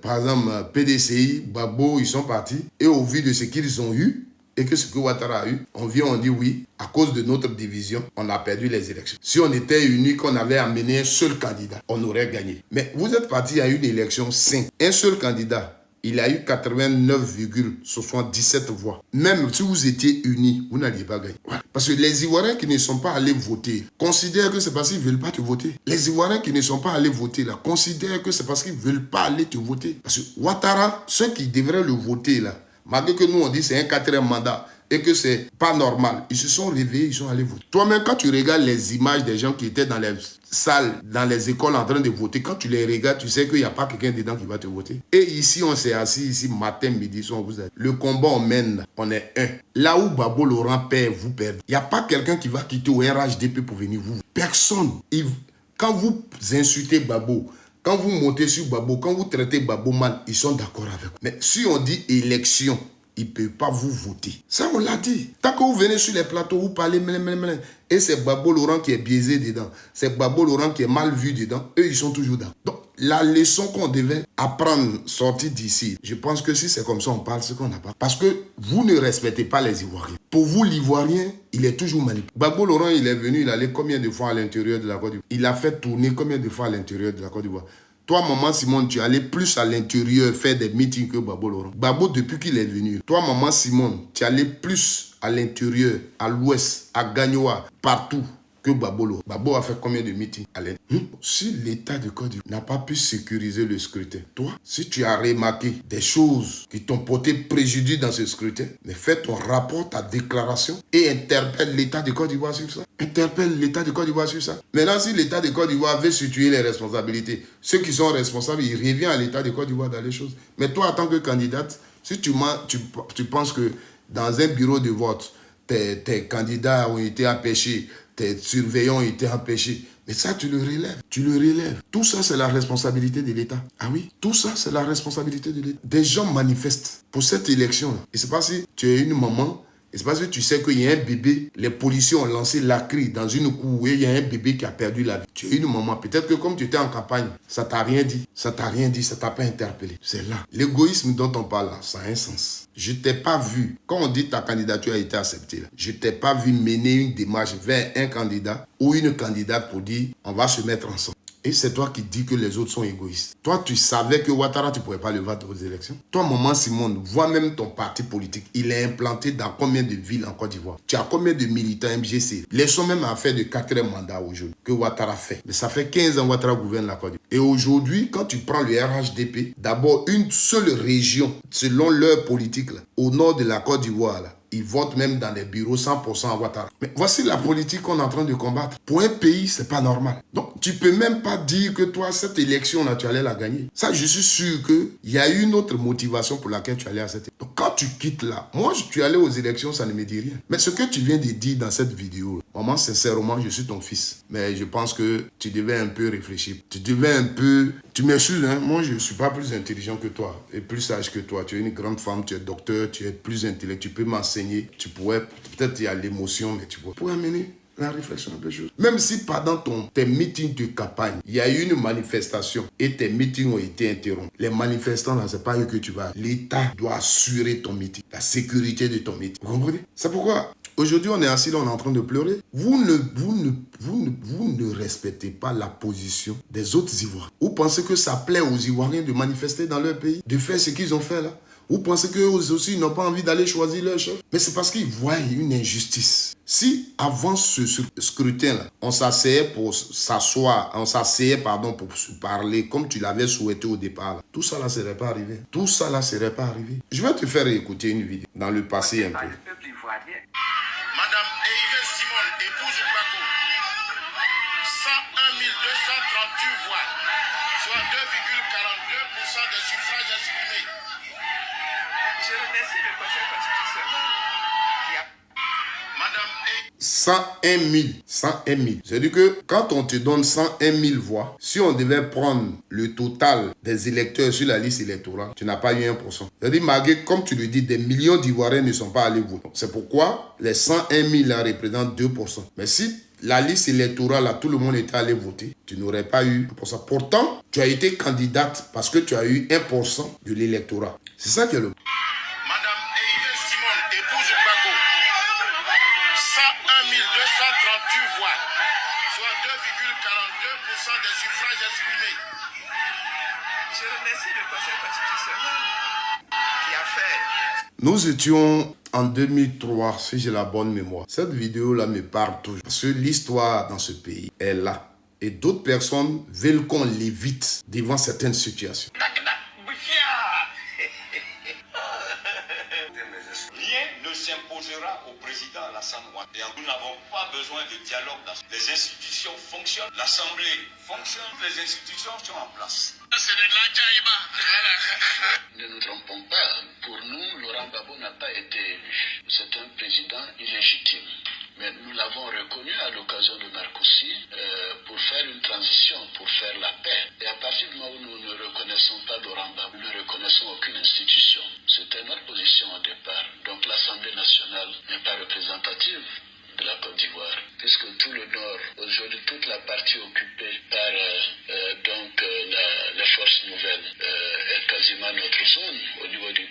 Par exemple, PDCI, Gbagbo, ils sont partis. Et au vu de ce qu'ils ont eu, et que ce que Ouattara a eu, on vient, on dit oui, à cause de notre division, on a perdu les élections. Si on était unis, qu'on avait amené un seul candidat, on aurait gagné. Mais vous êtes partis à une élection simple. Un seul candidat, il a eu 89,77 voix. Même si vous étiez unis, vous n'alliez pas gagner. Parce que les Ivoiriens qui ne sont pas allés voter considèrent que c'est parce qu'ils ne veulent pas te voter. Les Ivoiriens qui ne sont pas allés voter là, considèrent que c'est parce qu'ils ne veulent pas aller te voter. Parce que Ouattara, ceux qui devraient le voter là, malgré que nous on dit c'est un 4e mandat et que c'est pas normal, ils se sont réveillés, ils sont allés voter. Toi-même, quand tu regardes les images des gens qui étaient dans les salles, dans les écoles en train de voter, quand tu les regardes, tu sais qu'il n'y a pas quelqu'un dedans qui va te voter. Et ici, on s'est assis, ici, matin, midi, soir, vous êtes. Le combat, on mène, on est un. Là où Gbagbo Laurent perd, vous perdez. Il n'y a pas quelqu'un qui va quitter au RHDP pour venir vous. Personne. Quand vous insultez Gbagbo, quand vous montez sur Gbagbo, quand vous traitez Gbagbo mal, ils sont d'accord avec vous. Mais si on dit élection, ils ne peuvent pas vous voter. Ça, on l'a dit. Tant que vous venez sur les plateaux, vous parlez, et c'est Gbagbo Laurent qui est biaisé dedans. C'est Gbagbo Laurent qui est mal vu dedans. Eux, ils sont toujours d'accord. Donc, la leçon qu'on devait apprendre, sortir d'ici, je pense que si c'est comme ça, on parle ce qu'on n'a pas. Parce que vous ne respectez pas les Ivoiriens. Pour vous, l'Ivoirien, il est toujours manipulé. Gbagbo Laurent, il est venu, il allait combien de fois à l'intérieur de la Côte d'Ivoire? Il a fait tourner combien de fois à l'intérieur de la Côte d'Ivoire? Toi, maman Simone, tu allais plus à l'intérieur faire des meetings que Gbagbo Laurent. Gbagbo, depuis qu'il est venu. Toi, maman Simone, tu allais plus à l'intérieur, à l'ouest, à Gagnoa, partout. que Gbagbo. Gbagbo a fait combien de meetings à l'aide? Si l'État de Côte d'Ivoire n'a pas pu sécuriser le scrutin, toi, si tu as remarqué des choses qui t'ont porté préjudice dans ce scrutin, mais fais ton rapport, ta déclaration et interpelle l'État de Côte d'Ivoire sur ça. Interpelle l'État de Côte d'Ivoire sur ça. Maintenant, si l'État de Côte d'Ivoire veut situer les responsabilités, ceux qui sont responsables, il revient à l'État de Côte d'Ivoire dans les choses. Mais toi, en tant que candidate, si tu penses que dans un bureau de vote, tes candidats ont été empêchés, tes surveillants ont été empêchés, mais ça, tu le relèves. Tu le relèves. Tout ça, c'est la responsabilité de l'État. Ah oui, tout ça, c'est la responsabilité de l'État. Des gens manifestent pour cette élection-là. Et c'est pas si tu es une maman, et c'est parce que tu sais qu'il y a un bébé, les policiers ont lancé la cri dans une cour et il y a un bébé qui a perdu la vie. Tu es une maman. Peut-être que comme tu étais en campagne, ça t'a rien dit. Ça t'a rien dit, ça t'a pas interpellé. C'est là. L'égoïsme dont on parle là, ça a un sens. Je t'ai pas vu, quand on dit ta candidature a été acceptée, là, je t'ai pas vu mener une démarche vers un candidat ou une candidate pour dire on va se mettre ensemble. Et c'est toi qui dis que les autres sont égoïstes. Toi, tu savais que Ouattara, tu ne pourrais pas le battre aux élections. Toi, maman Simone, vois même ton parti politique. Il est implanté dans combien de villes en Côte d'Ivoire? Tu as combien de militants MGC? Laissons même à faire de 4e mandat aujourd'hui que Ouattara fait. Mais ça fait 15 ans que Ouattara gouverne la Côte d'Ivoire. Et aujourd'hui, quand tu prends le RHDP, d'abord une seule région, selon leur politique, là, au nord de la Côte d'Ivoire, là, ils votent même dans les bureaux 100% à Ouattara. Mais voici la politique qu'on est en train de combattre. Pour un pays, c'est pas normal. Donc, tu peux même pas dire que toi, cette élection-là, tu allais la gagner. Ça, je suis sûr qu'il y a une autre motivation pour laquelle tu allais à cette élection. Donc, quand tu quittes là, moi, je suis allé aux élections, ça ne me dit rien. Mais ce que tu viens de dire dans cette vidéo, maman, sincèrement, je suis ton fils. Mais je pense que tu devais un peu réfléchir. Tu devais un peu... Tu m'excuses, hein? Moi, je ne suis pas plus intelligent que toi et plus sage que toi. Tu es une grande femme, tu es docteur, tu es plus intelligent, tu peux m'enseigner. Tu pourrais, peut-être il y a l'émotion, mais tu pourrais amener la réflexion des choses. Même si pendant tes meetings de campagne, il y a eu une manifestation et tes meetings ont été interrompus. Les manifestants, là, c'est pas eux que tu vas. L'État doit assurer ton meeting, la sécurité de ton meeting. Vous comprenez? C'est pourquoi aujourd'hui, on est assis là, on est en train de pleurer. Vous ne respectez pas la position des autres Ivoiriens. Vous pensez que ça plaît aux Ivoiriens de manifester dans leur pays, de faire ce qu'ils ont fait là? Vous pensez qu'eux aussi, ils n'ont pas envie d'aller choisir leur chef? Mais c'est parce qu'ils voient une injustice. Si avant ce scrutin-là, on s'asseyait pour s'asseoir, pour se parler comme tu l'avais souhaité au départ, là, tout ça là ne serait pas arrivé. Tout ça là ne serait pas arrivé. Je vais te faire écouter une vidéo dans le passé un peu. Madame Eivin Simone, épouse Gbagbo, 101 238 voix, soit 2,42% des suffrages exprimés. Je remercie le Conseil constitutionnel qui a... Madame 101 000. C'est-à-dire que quand on te donne 101 000 voix, si on devait prendre le total des électeurs sur la liste électorale, tu n'as pas eu 1%. C'est-à-dire, malgré, comme tu le dis, des millions d'Ivoiriens ne sont pas allés voter. C'est pourquoi les 101 000 là représentent 2%. Mais si la liste électorale, là, tout le monde était allé voter, tu n'aurais pas eu 1%. Pourtant, tu as été candidate parce que tu as eu 1% de l'électorat. C'est ça qui est le... Madame Eivin Simone, épouse Gbagbo, 101 238 voix, soit 2,42% des suffrages exprimés. Je remercie le Conseil constitutionnel qui a fait... Nous étions en 2003, si j'ai la bonne mémoire. Cette vidéo-là me parle toujours. Parce que l'histoire dans ce pays est là. Et d'autres personnes veulent qu'on l'évite devant certaines situations. Rien ne s'imposera au président Alassane Ouattara. Nous n'avons pas besoin de dialogue. Les institutions fonctionnent, l'Assemblée fonctionne, les institutions sont en place. C'est de l'Adjaïba. Ne nous trompons pas, pour nous, Laurent Gbagbo n'a pas été élu. C'est un président illégitime. Mais nous l'avons reconnu à l'occasion de Marcoussi pour faire une transition, pour faire la paix. Et à partir du moment où nous ne reconnaissons pas Laurent Gbagbo, nous ne reconnaissons aucune institution. C'était notre position au départ. Donc l'Assemblée nationale n'est pas représentative de la Côte d'Ivoire, puisque tout le nord, aujourd'hui toute la partie occupée par les forces nouvelles est quasiment notre zone au niveau du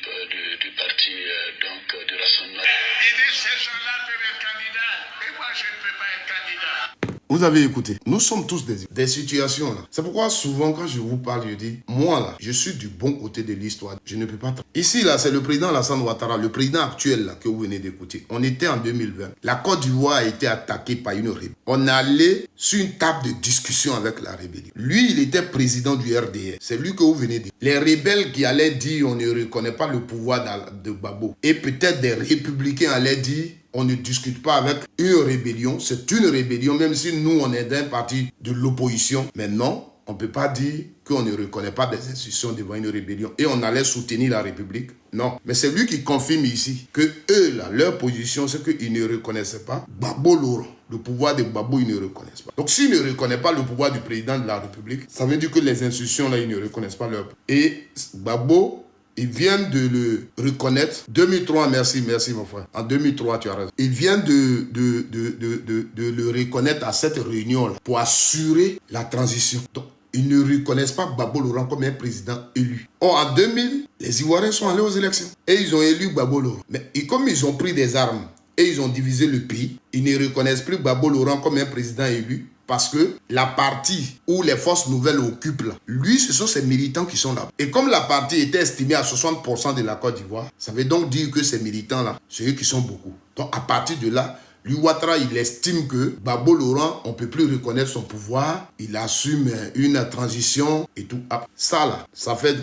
parti du Rassemblement. Il dit ces gens-là peuvent être candidats et moi je ne peux pas être candidat. Vous avez écouté. Nous sommes tous des situations là. C'est pourquoi souvent quand je vous parle, je dis, moi là, je suis du bon côté de l'histoire. Je ne peux pas... Ici là, c'est le président Alassane Ouattara, le président actuel là que vous venez d'écouter. On était en 2020. La Côte d'Ivoire a été attaquée par une rébellion. On allait sur une table de discussion avec la rébellion. Lui, il était président du RDR. C'est lui que vous venez de dire. Les rebelles qui allaient dire on ne reconnaît pas le pouvoir de Gbagbo. Et peut-être des républicains allaient dire on ne discute pas avec une rébellion. C'est une rébellion, même si nous, on est d'un parti de l'opposition. Mais non, on ne peut pas dire qu'on ne reconnaît pas des institutions devant une rébellion. Et on allait soutenir la République. Non. Mais c'est lui qui confirme ici que eux, là, leur position, c'est qu'ils ne reconnaissaient pas Gbagbo Laurent. Le pouvoir de Gbagbo, ils ne reconnaissent pas. Donc, s'ils ne reconnaissent pas le pouvoir du président de la République, ça veut dire que les institutions, là, ils ne reconnaissent pas leur... Et Gbagbo... Ils viennent de le reconnaître. 2003, merci mon frère. En 2003, tu as raison. Ils viennent de le reconnaître à cette réunion-là pour assurer la transition. Donc, ils ne reconnaissent pas Gbagbo Laurent comme un président élu. Or, en 2000, les Ivoiriens sont allés aux élections. Et ils ont élu Gbagbo Laurent. Mais comme ils ont pris des armes et ils ont divisé le pays, ils ne reconnaissent plus Gbagbo Laurent comme un président élu. Parce que la partie où les forces nouvelles occupent là, lui, ce sont ces militants qui sont là. Et comme la partie était estimée à 60% de la Côte d'Ivoire, ça veut donc dire que ces militants-là, c'est eux qui sont beaucoup. Donc à partir de là, lui, Ouattara, il estime que Gbagbo Laurent, on ne peut plus reconnaître son pouvoir. Il assume une transition et tout. Ça là, ça fait...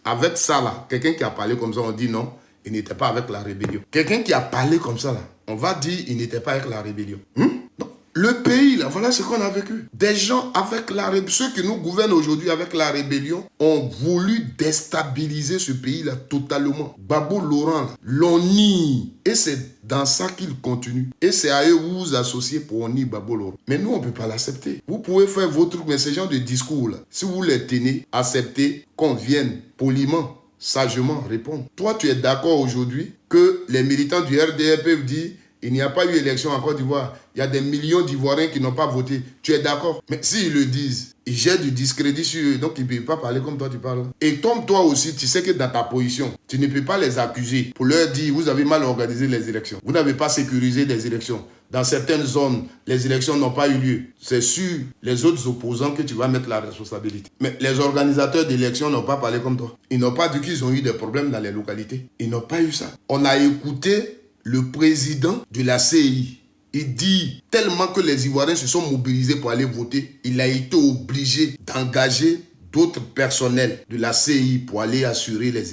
avec ça là, quelqu'un qui a parlé comme ça, on dit non, il n'était pas avec la rébellion. Quelqu'un qui a parlé comme ça là, on va dire il n'était pas avec la rébellion. Le pays, là, voilà ce qu'on a vécu. Des gens avec la rébellion, ceux qui nous gouvernent aujourd'hui avec la rébellion, ont voulu déstabiliser ce pays-là totalement. Gbagbo Laurent, l'on nie. Et c'est dans ça qu'il continue. Et c'est à eux vous vous associez pour nier Gbagbo Laurent. Mais nous, on ne peut pas l'accepter. Vous pouvez faire vos trucs, mais ces gens de discours-là, si vous les tenez, acceptez qu'on vienne poliment, sagement répondre. Toi, tu es d'accord aujourd'hui que les militants du RDR peuvent dire il n'y a pas eu élection en Côte d'Ivoire. Il y a des millions d'Ivoiriens qui n'ont pas voté. Tu es d'accord? Mais s'ils le disent, ils jettent du discrédit sur eux. Donc, ils ne peuvent pas parler comme toi, tu parles. Et comme toi aussi, tu sais que dans ta position, tu ne peux pas les accuser pour leur dire, vous avez mal organisé les élections. Vous n'avez pas sécurisé les élections. Dans certaines zones, les élections n'ont pas eu lieu. C'est sur les autres opposants que tu vas mettre la responsabilité. Mais les organisateurs d'élections n'ont pas parlé comme toi. Ils n'ont pas dit qu'ils ont eu des problèmes dans les localités. Ils n'ont pas eu ça. On a écouté le président de la CI, il dit tellement que les Ivoiriens se sont mobilisés pour aller voter, il a été obligé d'engager d'autres personnels de la CI pour aller assurer les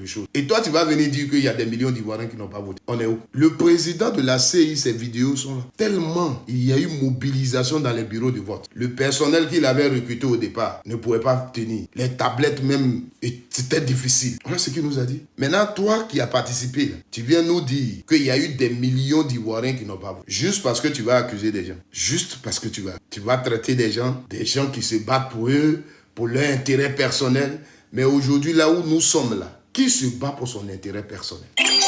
choses. Et toi, tu vas venir dire qu'il y a des millions d'Ivoiriens qui n'ont pas voté. On est où? Le président de la CI, ses vidéos sont là. Tellement il y a eu mobilisation dans les bureaux de vote. Le personnel qu'il avait recruté au départ ne pouvait pas tenir. Les tablettes même, c'était difficile. Voilà ce qu'il nous a dit. Maintenant, toi qui as participé, là, tu viens nous dire qu'il y a eu des millions d'Ivoiriens qui n'ont pas voté. Juste parce que tu vas accuser des gens. Juste parce que tu vas traiter des gens qui se battent pour eux, pour leur intérêt personnel. Mais aujourd'hui, là où nous sommes là, qui se bat pour son intérêt personnel? Merci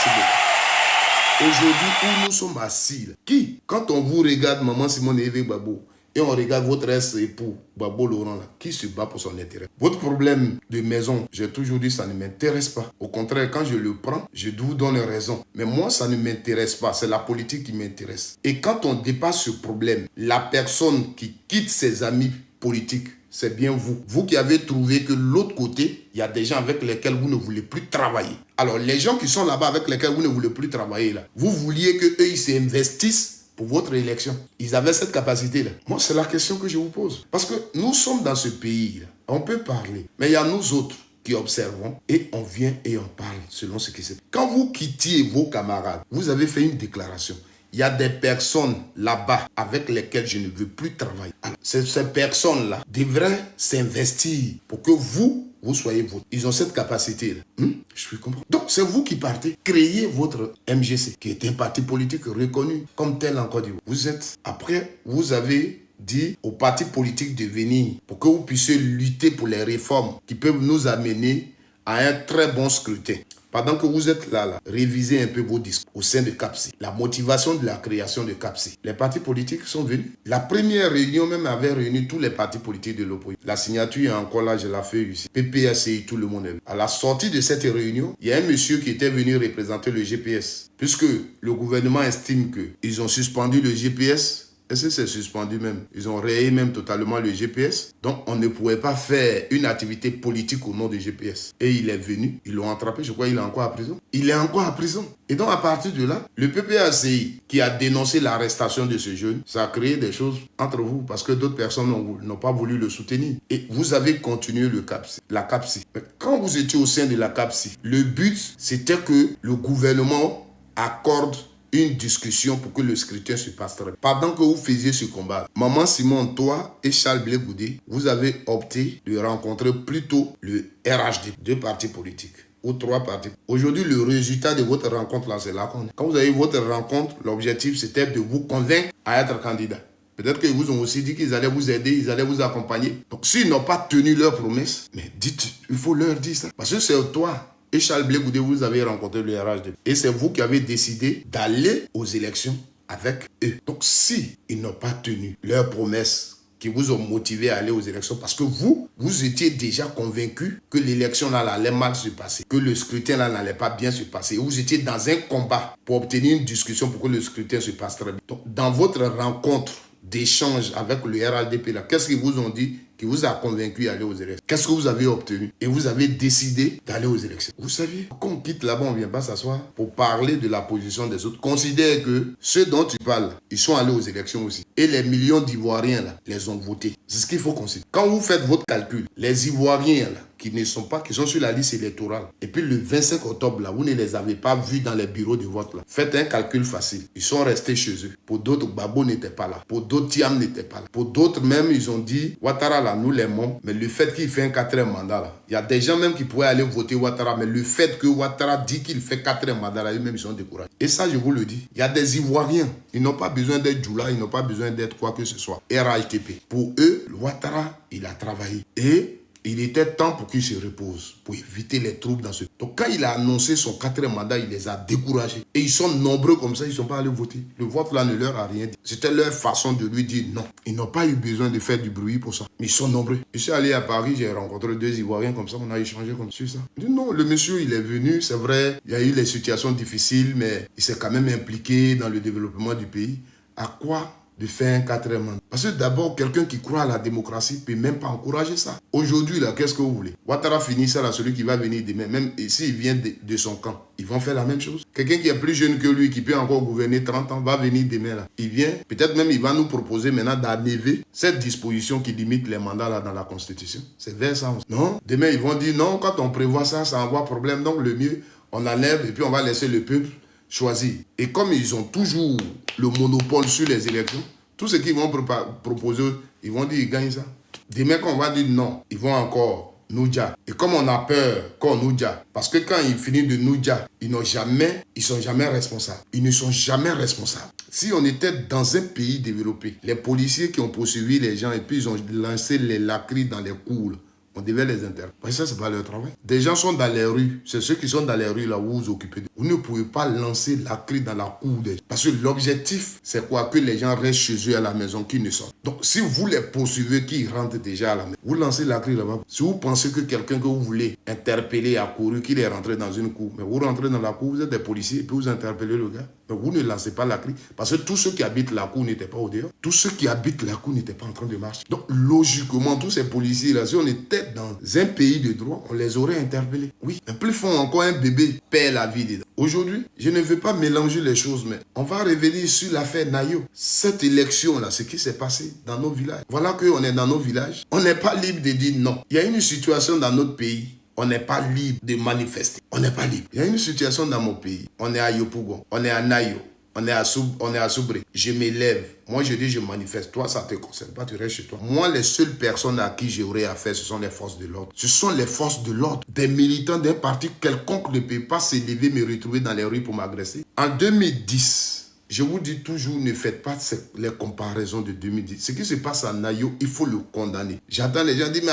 beaucoup. Aujourd'hui, où nous sommes assis, là, qui? Quand on vous regarde, Maman Simone et Eve Gbagbo, et on regarde votre ex-époux, Gbagbo Laurent, là, qui se bat pour son intérêt? Votre problème de maison, j'ai toujours dit, ça ne m'intéresse pas. Au contraire, quand je le prends, je vous donne raison. Mais moi, ça ne m'intéresse pas. C'est la politique qui m'intéresse. Et quand on dépasse ce problème, la personne qui quitte ses amis politiques, c'est bien vous. Vous qui avez trouvé que l'autre côté, il y a des gens avec lesquels vous ne voulez plus travailler. Alors, les gens qui sont là-bas avec lesquels vous ne voulez plus travailler, là, vous vouliez qu'eux, ils s'investissent pour votre élection. Ils avaient cette capacité-là. Moi, c'est la question que je vous pose. Parce que nous sommes dans ce pays-là. On peut parler. Mais il y a nous autres qui observons et on vient et on parle selon ce qui se passe. Quand vous quittiez vos camarades, vous avez fait une déclaration. Il y a des personnes là-bas avec lesquelles je ne veux plus travailler. Alors, ces personnes-là devraient s'investir pour que vous soyez votés. Ils ont cette capacité-là. Je comprends. Donc, c'est vous qui partez. Créez votre MGC, qui est un parti politique reconnu comme tel en Côte d'Ivoire. Après, vous avez dit aux partis politiques de venir pour que vous puissiez lutter pour les réformes qui peuvent nous amener à un très bon scrutin. Pendant que vous êtes là, révisez un peu vos discours au sein de CAPSI. La motivation de la création de CAPSI. Les partis politiques sont venus. La première réunion même avait réuni tous les partis politiques de l'opposition. La signature est encore là, je la fais ici. PPACI, tout le monde est là. À la sortie de cette réunion, il y a un monsieur qui était venu représenter le GPS. Puisque le gouvernement estime qu'ils ont suspendu le GPS, est-ce que c'est suspendu même? Ils ont rayé même totalement le GPS. Donc, on ne pouvait pas faire une activité politique au nom du GPS. Et il est venu, ils l'ont attrapé. Je crois qu'il est encore à prison. Il est encore à prison. Et donc, à partir de là, le PPACI qui a dénoncé l'arrestation de ce jeune, ça a créé des choses entre vous parce que d'autres personnes n'ont pas voulu le soutenir. Et vous avez continué la CAPSI. Mais quand vous étiez au sein de la CAPSI, le but, c'était que le gouvernement accorde une discussion pour que le scrutin se passe très bien. Pendant que vous faisiez ce combat, Maman Simon, toi et Charles Blé Goudé, vous avez opté de rencontrer plutôt le RHD, 2 partis politiques ou 3 partis. Aujourd'hui, le résultat de votre rencontre là, c'est là. Quand vous avez eu votre rencontre, l'objectif c'était de vous convaincre à être candidat. Peut-être qu'ils vous ont aussi dit qu'ils allaient vous aider, ils allaient vous accompagner. Donc s'ils n'ont pas tenu leur promesse, mais dites, il faut leur dire ça. Parce que c'est toi et Charles Blé Goudé, vous avez rencontré le RHD. Et c'est vous qui avez décidé d'aller aux élections avec eux. Donc, si ils n'ont pas tenu leurs promesses qui vous ont motivé à aller aux élections, parce que vous étiez déjà convaincu que l'élection là allait mal se passer, que le scrutin là n'allait pas bien se passer. Vous étiez dans un combat pour obtenir une discussion pour que le scrutin se passe très bien. Donc, dans votre rencontre d'échange avec le RHDP là, qu'est-ce qu'ils vous ont dit qui vous a convaincu d'aller aux élections? Qu'est-ce que vous avez obtenu? Et vous avez décidé d'aller aux élections. Vous saviez, quand on quitte là-bas, on ne vient pas s'asseoir pour parler de la position des autres. Considère que ceux dont tu parles, ils sont allés aux élections aussi. Et les millions d'Ivoiriens là, les ont votés. C'est ce qu'il faut considérer. Quand vous faites votre calcul, les Ivoiriens là, qui sont sur la liste électorale, et puis le 25 octobre là, vous ne les avez pas vus dans les bureaux de vote là. Faites un calcul facile. Ils sont restés chez eux. Pour d'autres, Gbagbo n'était pas là. Pour d'autres, Thiam n'était pas là. Pour d'autres même, ils ont dit, Ouattara là, nous l'aimons, mais le fait qu'il fait un 4e mandat là, il y a des gens même qui pourraient aller voter Ouattara, mais le fait que Ouattara dit qu'il fait 4e mandat là, eux-mêmes ils sont découragés. Et ça, je vous le dis, il y a des Ivoiriens, ils n'ont pas besoin d'être Djoula, ils n'ont pas besoin d'être quoi que ce soit. RHTP. Pour eux, Ouattara, il a travaillé. Et il était temps pour qu'il se repose, pour éviter les troubles dans ce... Donc quand il a annoncé son 4e mandat, il les a découragés. Et ils sont nombreux comme ça, ils ne sont pas allés voter. Le vote là ne leur a rien dit. C'était leur façon de lui dire non. Ils n'ont pas eu besoin de faire du bruit pour ça. Mais ils sont nombreux. Je suis allé à Paris, j'ai rencontré 2 Ivoiriens comme ça, on a échangé comme ça. Je dis non, le monsieur il est venu, c'est vrai, il y a eu les situations difficiles, mais il s'est quand même impliqué dans le développement du pays. À quoi de faire un 4e mandat? Parce que d'abord, quelqu'un qui croit à la démocratie ne peut même pas encourager ça. Aujourd'hui, là, qu'est-ce que vous voulez? Ouattara finit ça, là, celui qui va venir demain, même s'il vient de son camp, ils vont faire la même chose. Quelqu'un qui est plus jeune que lui, qui peut encore gouverner 30 ans, va venir demain, là. Il vient, peut-être même il va nous proposer maintenant d'enlever cette disposition qui limite les mandats, là, dans la Constitution. C'est vers ça. Non, demain, ils vont dire non, quand on prévoit ça, ça envoie problème. Donc, le mieux, on enlève et puis on va laisser le peuple choisir. Et comme ils ont toujours le monopole sur les élections, tout ce qu'ils vont proposer, ils vont dire ils gagnent ça. Demain, quand on va dire non, ils vont encore nous dire. Et comme on a peur qu'on nous dise, parce que quand ils finissent de nous dire, ils ne sont jamais responsables. Ils ne sont jamais responsables. Si on était dans un pays développé, les policiers qui ont poursuivi les gens et puis ils ont lancé les lacrys dans les cours, on devait les interpeller. Parce que ça, c'est pas leur travail. Des gens sont dans les rues. C'est ceux qui sont dans les rues là où vous vous occupez. Vous ne pouvez pas lancer la cri dans la cour des gens. Parce que l'objectif, c'est quoi? Que les gens restent chez eux à la maison, qu'ils ne sortent. Donc, si vous les poursuivez, qu'ils rentrent déjà à la maison, vous lancez la cri là-bas. Si vous pensez que quelqu'un que vous voulez interpeller a couru, qu'il est rentré dans une cour, mais vous rentrez dans la cour, vous êtes des policiers, et puis vous interpellez le gars. Mais vous ne lancez pas la cri. Parce que tous ceux qui habitent la cour n'étaient pas au dehors. Tous ceux qui habitent la cour n'étaient pas en train de marcher. Donc, logiquement, tous ces policiers-là, si on était dans un pays de droit, on les aurait interpellés. Oui, mais plus font encore un bébé perd la vie dedans. Aujourd'hui, je ne veux pas mélanger les choses, mais on va revenir sur l'affaire Nayo. Cette élection-là, ce qui s'est passé dans nos villages. Voilà qu'on est dans nos villages. On n'est pas libre de dire non. Il y a une situation dans notre pays. On n'est pas libre de manifester. On n'est pas libre. Il y a une situation dans mon pays. On est à Yopougon. On est à Nayo. On est à Soubré. Je m'élève. Moi, je dis, je manifeste. Toi, ça ne te concerne pas. Tu restes chez toi. Moi, les seules personnes à qui j'aurais affaire, ce sont les forces de l'ordre. Ce sont les forces de l'ordre. Des militants d'un parti quelconque ne peut pas s'élever, me retrouver dans les rues pour m'agresser. En 2010, Je vous dis toujours, ne faites pas les comparaisons de 2010. Ce qui se passe à Nayo, il faut le condamner. J'entends les gens dire, mais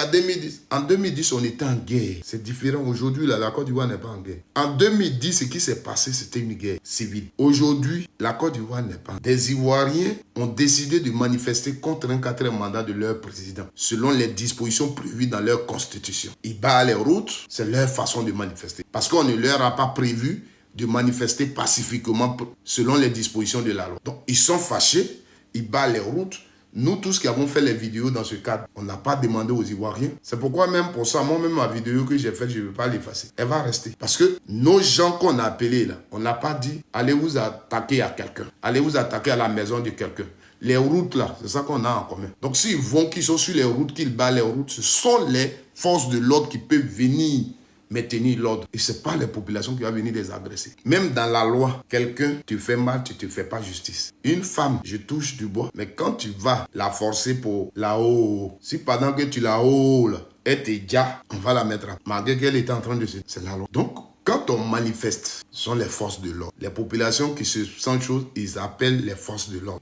en 2010, on était en guerre. C'est différent. Aujourd'hui, la Côte d'Ivoire n'est pas en guerre. En 2010, ce qui s'est passé, c'était une guerre civile. Aujourd'hui, la Côte d'Ivoire n'est pas en guerre. Des Ivoiriens ont décidé de manifester contre un 4e mandat de leur président, selon les dispositions prévues dans leur constitution. Ils barrent les routes, c'est leur façon de manifester. Parce qu'on ne leur a pas prévu de manifester pacifiquement selon les dispositions de la loi. Donc, ils sont fâchés, ils barrent les routes. Nous, tous qui avons fait les vidéos dans ce cadre, on n'a pas demandé aux Ivoiriens. C'est pourquoi même pour ça, moi-même, ma vidéo que j'ai faite, je ne veux pas l'effacer. Elle va rester. Parce que nos gens qu'on a appelés là, on n'a pas dit, allez vous attaquer à quelqu'un. Allez vous attaquer à la maison de quelqu'un. Les routes là, c'est ça qu'on a en commun. Donc s'ils vont, qu'ils sont sur les routes, qu'ils battent les routes, ce sont les forces de l'ordre qui peuvent venir maintenir l'ordre. Et ce n'est pas les populations qui vont venir les agresser. Même dans la loi, quelqu'un te fait mal, tu ne te fais pas justice. Une femme, je touche du bois, mais quand tu vas la forcer pour la haut, si pendant que tu la haut, elle te déjà, on va la mettre à... Malgré qu'elle était en train de se... C'est la loi. Donc, quand on manifeste, ce sont les forces de l'ordre. Les populations qui se sentent choses, ils appellent les forces de l'ordre.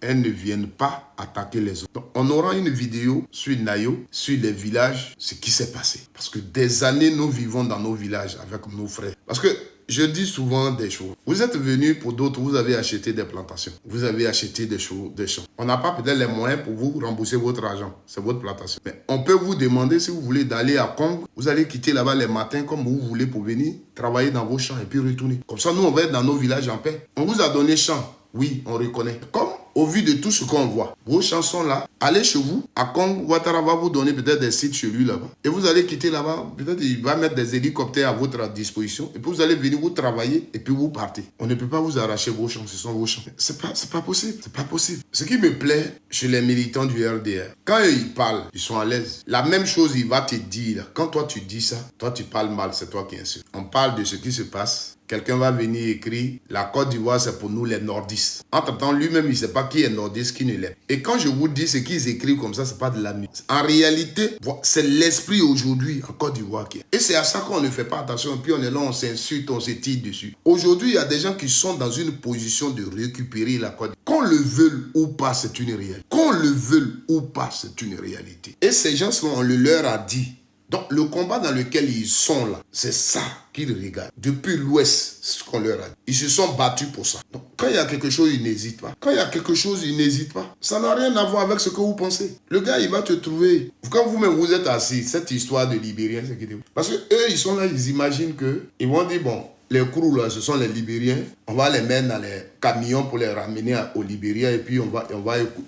Elles ne viennent pas attaquer les autres. Donc, on aura une vidéo sur Nayo, sur les villages, ce qui s'est passé. Parce que des années, nous vivons dans nos villages avec nos frères. Parce que je dis souvent des choses. Vous êtes venus pour d'autres, vous avez acheté des plantations. Vous avez acheté des champs. On n'a pas peut-être les moyens pour vous rembourser votre argent. C'est votre plantation. Mais on peut vous demander si vous voulez d'aller à Congo. Vous allez quitter là-bas les matins comme vous voulez pour venir travailler dans vos champs et puis retourner. Comme ça, nous, on va être dans nos villages en paix. On vous a donné champ. Oui, on reconnaît. Comme au vu de tout ce qu'on voit, vos chansons là, allez chez vous, à Congo, Ouattara va vous donner peut-être des sites chez lui là-bas. Et vous allez quitter là-bas, peut-être il va mettre des hélicoptères à votre disposition. Et puis vous allez venir vous travailler et puis vous partez. On ne peut pas vous arracher vos champs, ce sont vos champs. C'est pas possible, c'est pas possible. Ce qui me plaît chez les militants du RDR, quand ils parlent, ils sont à l'aise. La même chose, il va te dire, quand toi tu dis ça, toi tu parles mal, c'est toi qui insultes. On parle de ce qui se passe. Quelqu'un va venir écrire, la Côte d'Ivoire, c'est pour nous les nordistes. Entre-temps, lui-même, il ne sait pas qui est nordiste, qui ne l'est. Et quand je vous dis ce qu'ils écrivent comme ça, ce n'est pas de la musique. En réalité, c'est l'esprit aujourd'hui en Côte d'Ivoire qui est. Et c'est à ça qu'on ne fait pas attention. Et puis on est là, on s'insulte, on se tire dessus. Aujourd'hui, il y a des gens qui sont dans une position de récupérer la Côte d'Ivoire. Qu'on le veuille ou pas, c'est une réalité. Qu'on le veuille ou pas, c'est une réalité. Et ces gens, on le leur a dit. Donc, le combat dans lequel ils sont là, c'est ça qu'ils regardent. Depuis l'Ouest, c'est ce qu'on leur a dit. Ils se sont battus pour ça. Donc, quand il y a quelque chose, ils n'hésitent pas. Quand il y a quelque chose, ils n'hésitent pas. Ça n'a rien à voir avec ce que vous pensez. Le gars, il va te trouver. Quand vous-même, vous êtes assis, cette histoire de Libériens, c'est que... Parce qu'eux, ils sont là, ils imaginent ils vont dire, bon, les crews là, ce sont les Libériens. On va les mettre dans les camions pour les ramener aux Libériens et puis on va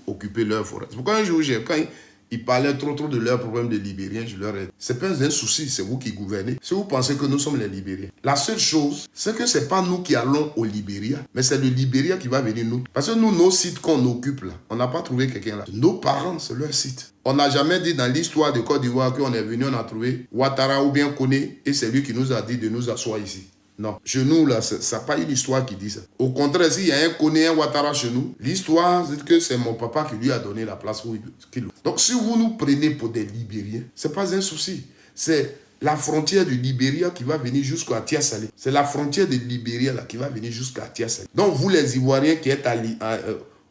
occuper leur forêt. C'est pourquoi un jour, ils parlaient trop de leurs problèmes de Libériens. Je leur ai dit, c'est pas un souci, c'est vous qui gouvernez. Si vous pensez que nous sommes les Libériens. La seule chose, c'est que c'est pas nous qui allons au Libéria, mais c'est le Libéria qui va venir nous. Parce que nous, nos sites qu'on occupe là, on n'a pas trouvé quelqu'un là. Nos parents, c'est leur site. On n'a jamais dit dans l'histoire de Côte d'Ivoire qu'on est venu, on a trouvé Ouattara ou bien Koné, et c'est lui qui nous a dit de nous asseoir ici. Non, chez nous, là, ça n'a pas une histoire qui dit ça. Au contraire, s'il y a un Koné, un Ouattara chez nous, l'histoire, c'est que c'est mon papa qui lui a donné la place où il... Donc, si vous nous prenez pour des Libériens, ce n'est pas un souci. C'est la frontière du Libéria qui va venir jusqu'à Tia-Salé. C'est la frontière du Libéria là, qui va venir jusqu'à Tia-Salé. Donc, vous, les Ivoiriens qui êtes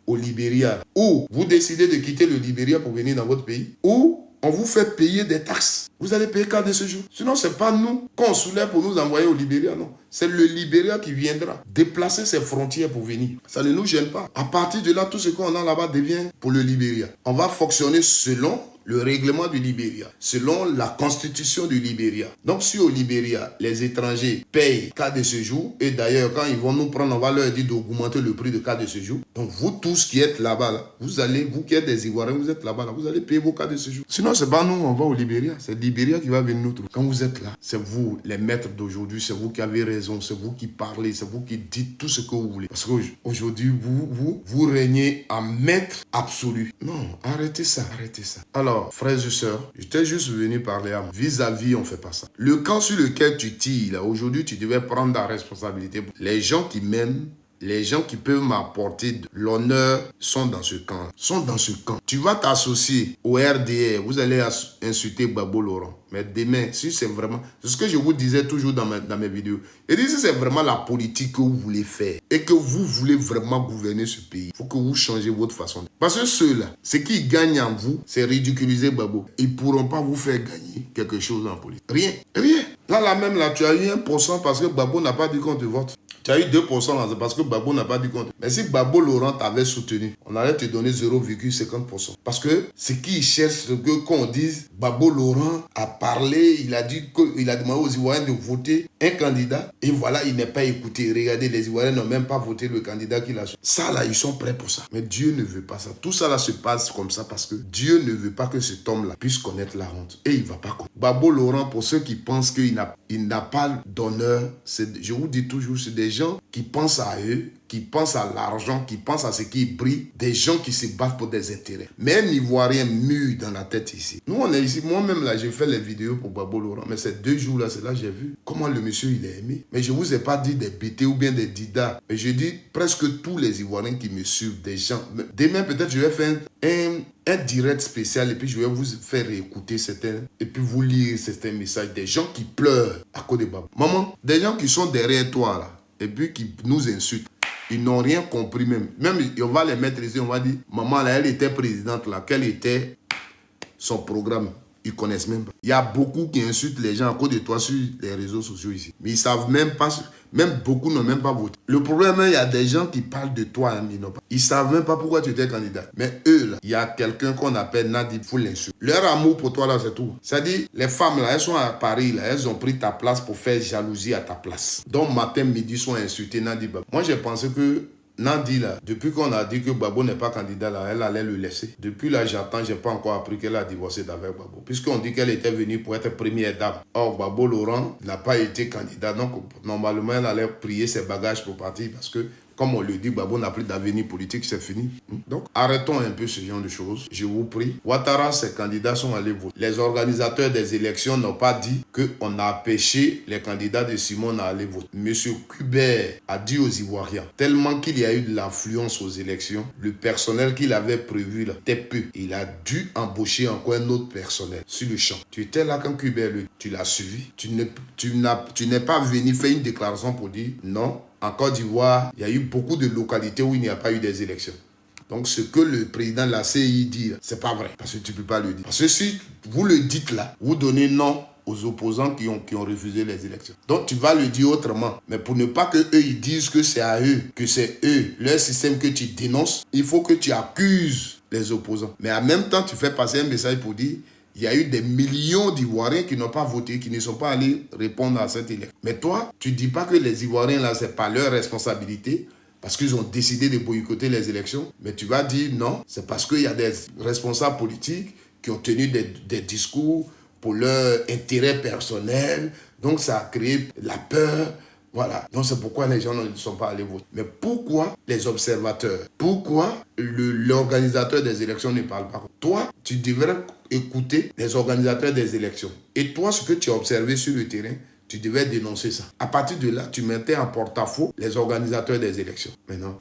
au Libéria, ou vous décidez de quitter le Libéria pour venir dans votre pays, ou on vous fait payer des taxes. Vous allez payer carte de séjour. Sinon, ce n'est pas nous qu'on soulève pour nous envoyer au Libéria, non. C'est le Libéria qui viendra déplacer ses frontières pour venir. Ça ne nous gêne pas. À partir de là, tout ce qu'on a là-bas devient pour le Libéria. On va fonctionner selon le règlement du Libéria, selon la constitution du Libéria. Donc, si au Libéria, les étrangers payent carte de séjour, et d'ailleurs, quand ils vont nous prendre, on va leur dire d'augmenter le prix de carte de séjour. Donc, vous tous qui êtes là-bas, là, vous qui êtes des Ivoiriens, vous êtes là-bas, là, vous allez payer vos cartes de séjour. Sinon, c'est pas nous, on va au Libéria. C'est le Libéria qui va venir nous trouver. Quand vous êtes là, c'est vous, les maîtres d'aujourd'hui, c'est vous qui avez raison, c'est vous qui parlez, c'est vous qui dites tout ce que vous voulez. Parce qu'aujourd'hui, vous régnez en maître absolu. Non, arrêtez ça, arrêtez ça. Alors, frères et sœurs, j'étais juste venu parler à moi. Vis-à-vis, on ne fait pas ça. Le camp sur lequel tu tires, là, aujourd'hui, tu devais prendre ta responsabilité. Les gens qui mènent les gens qui peuvent m'apporter de l'honneur sont dans ce camp. Sont dans ce camp. Tu vas t'associer au RDR. Vous allez insulter Gbagbo Laurent. Mais demain, si c'est vraiment... C'est ce que je vous disais toujours dans mes vidéos. Et si c'est vraiment la politique que vous voulez faire et que vous voulez vraiment gouverner ce pays, il faut que vous changez votre façon. Parce que ceux-là, ce qui gagnent en vous, c'est ridiculiser Gbagbo. Ils ne pourront pas vous faire gagner quelque chose en politique. Rien. Rien. Là, même, là, tu as eu 1% parce que Gbagbo n'a pas dit qu'on te vote. Tu as eu 2% là, c'est parce que Gbagbo n'a pas dit qu'on te vote. Mais si Gbagbo Laurent t'avait soutenu, on allait te donner 0,50%. Parce que ce qu'ils cherchent, c'est qu'on dise Gbagbo Laurent a parlé, il a demandé aux Ivoiriens de voter un candidat. Et voilà, il n'est pas écouté. Regardez, les Ivoiriens n'ont même pas voté le candidat qu'il a choisi. Ça, là, ils sont prêts pour ça. Mais Dieu ne veut pas ça. Tout ça, là, se passe comme ça parce que Dieu ne veut pas que cet homme-là puisse connaître la honte. Et il ne va pas connaître. Gbagbo Laurent, pour ceux qui pensent qu'il n'a pas d'honneur, je vous dis toujours, c'est des gens qui pensent à eux, qui pensent à l'argent, qui pensent à ce qui brille, des gens qui se battent pour des intérêts. Mais un Ivoirien mûr dans la tête ici. Nous, on est ici. Moi-même, là, j'ai fait les vidéos pour Gbagbo Laurent. Mais ces 2 jours-là, c'est là que j'ai vu comment le monsieur, il est aimé. Mais je ne vous ai pas dit des BT ou bien des Dida. Mais je dis presque tous les Ivoiriens qui me suivent, des gens. Demain, peut-être, je vais faire un direct spécial et puis je vais vous faire écouter certains et puis vous lire certains messages des gens qui pleurent à cause de Gbagbo. Maman, des gens qui sont derrière toi, là, et puis qui nous insultent. Ils n'ont rien compris même. Même, on va les mettre ici, on va dire, maman, là, elle était présidente, là, quel était son programme? Ils connaissent même pas. Il y a beaucoup qui insultent les gens à cause de toi sur les réseaux sociaux ici. Mais ils savent même pas, même beaucoup n'ont même pas voté. Le problème, il y a des gens qui parlent de toi, hein, ils savent même pas pourquoi tu étais candidat. Mais eux, là, il y a quelqu'un qu'on appelle Nadi, il faut l'insulter. Leur amour pour toi, là, c'est tout. C'est-à-dire, les femmes, là, elles sont à Paris, là, elles ont pris ta place pour faire jalousie à ta place. Donc, matin, midi, sont insultés Nadi. Moi, j'ai pensé que Nadi, là, depuis qu'on a dit que Gbagbo n'est pas candidat, là, elle allait le laisser. Depuis là, j'attends, je n'ai pas encore appris qu'elle a divorcé d'avec Gbagbo. Puisqu'on dit qu'elle était venue pour être première dame. Or, Gbagbo Laurent n'a pas été candidat. Donc, normalement, elle allait prier ses bagages pour partir parce que, comme on le dit, Gbagbo n'a plus d'avenir politique, c'est fini. Donc, arrêtons un peu ce genre de choses. Je vous prie. Ouattara, ses candidats sont allés voter. Les organisateurs des élections n'ont pas dit qu'on a empêché les candidats de Simon à aller voter. Monsieur Kubert a dit aux Ivoiriens, tellement qu'il y a eu de l'influence aux élections, le personnel qu'il avait prévu là, était peu. Il a dû embaucher encore un autre personnel sur le champ. Tu étais là quand Kubert, tu l'as suivi. Tu n'es pas venu faire une déclaration pour dire non. En Côte d'Ivoire, il y a eu beaucoup de localités où il n'y a pas eu des élections. Donc, ce que le président de la CI dit, c'est pas vrai. Parce que tu ne peux pas le dire. Parce que si vous le dites là, vous donnez non aux opposants qui ont refusé les élections. Donc, tu vas le dire autrement. Mais pour ne pas que eux ils disent que c'est à eux, que c'est eux, leur système que tu dénonces, il faut que tu accuses les opposants. Mais en même temps, tu fais passer un message pour dire il y a eu des millions d'Ivoiriens qui n'ont pas voté, qui ne sont pas allés répondre à cette élection. Mais toi, tu ne dis pas que les Ivoiriens, là, ce n'est pas leur responsabilité parce qu'ils ont décidé de boycotter les élections. Mais tu vas dire non, c'est parce qu'il y a des responsables politiques qui ont tenu des discours pour leur intérêt personnel. Donc, ça a créé la peur. Voilà. Donc, c'est pourquoi les gens ne sont pas allés voter. Mais pourquoi les observateurs, pourquoi l'organisateur des élections ne parle pas? Toi, tu devrais écouter les organisateurs des élections. Et toi, ce que tu as observé sur le terrain, tu devais dénoncer ça. À partir de là, tu mettais en porte-à-faux les organisateurs des élections. Mais non.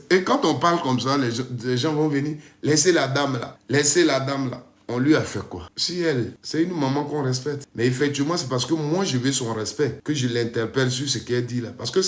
Et quand on parle comme ça, les gens vont venir. Laissez la dame là. Laissez la dame là. On lui a fait quoi? Si elle, c'est une maman qu'on respecte. Mais effectivement, c'est parce que moi, je veux son respect que je l'interpelle sur ce qu'elle dit là. Parce que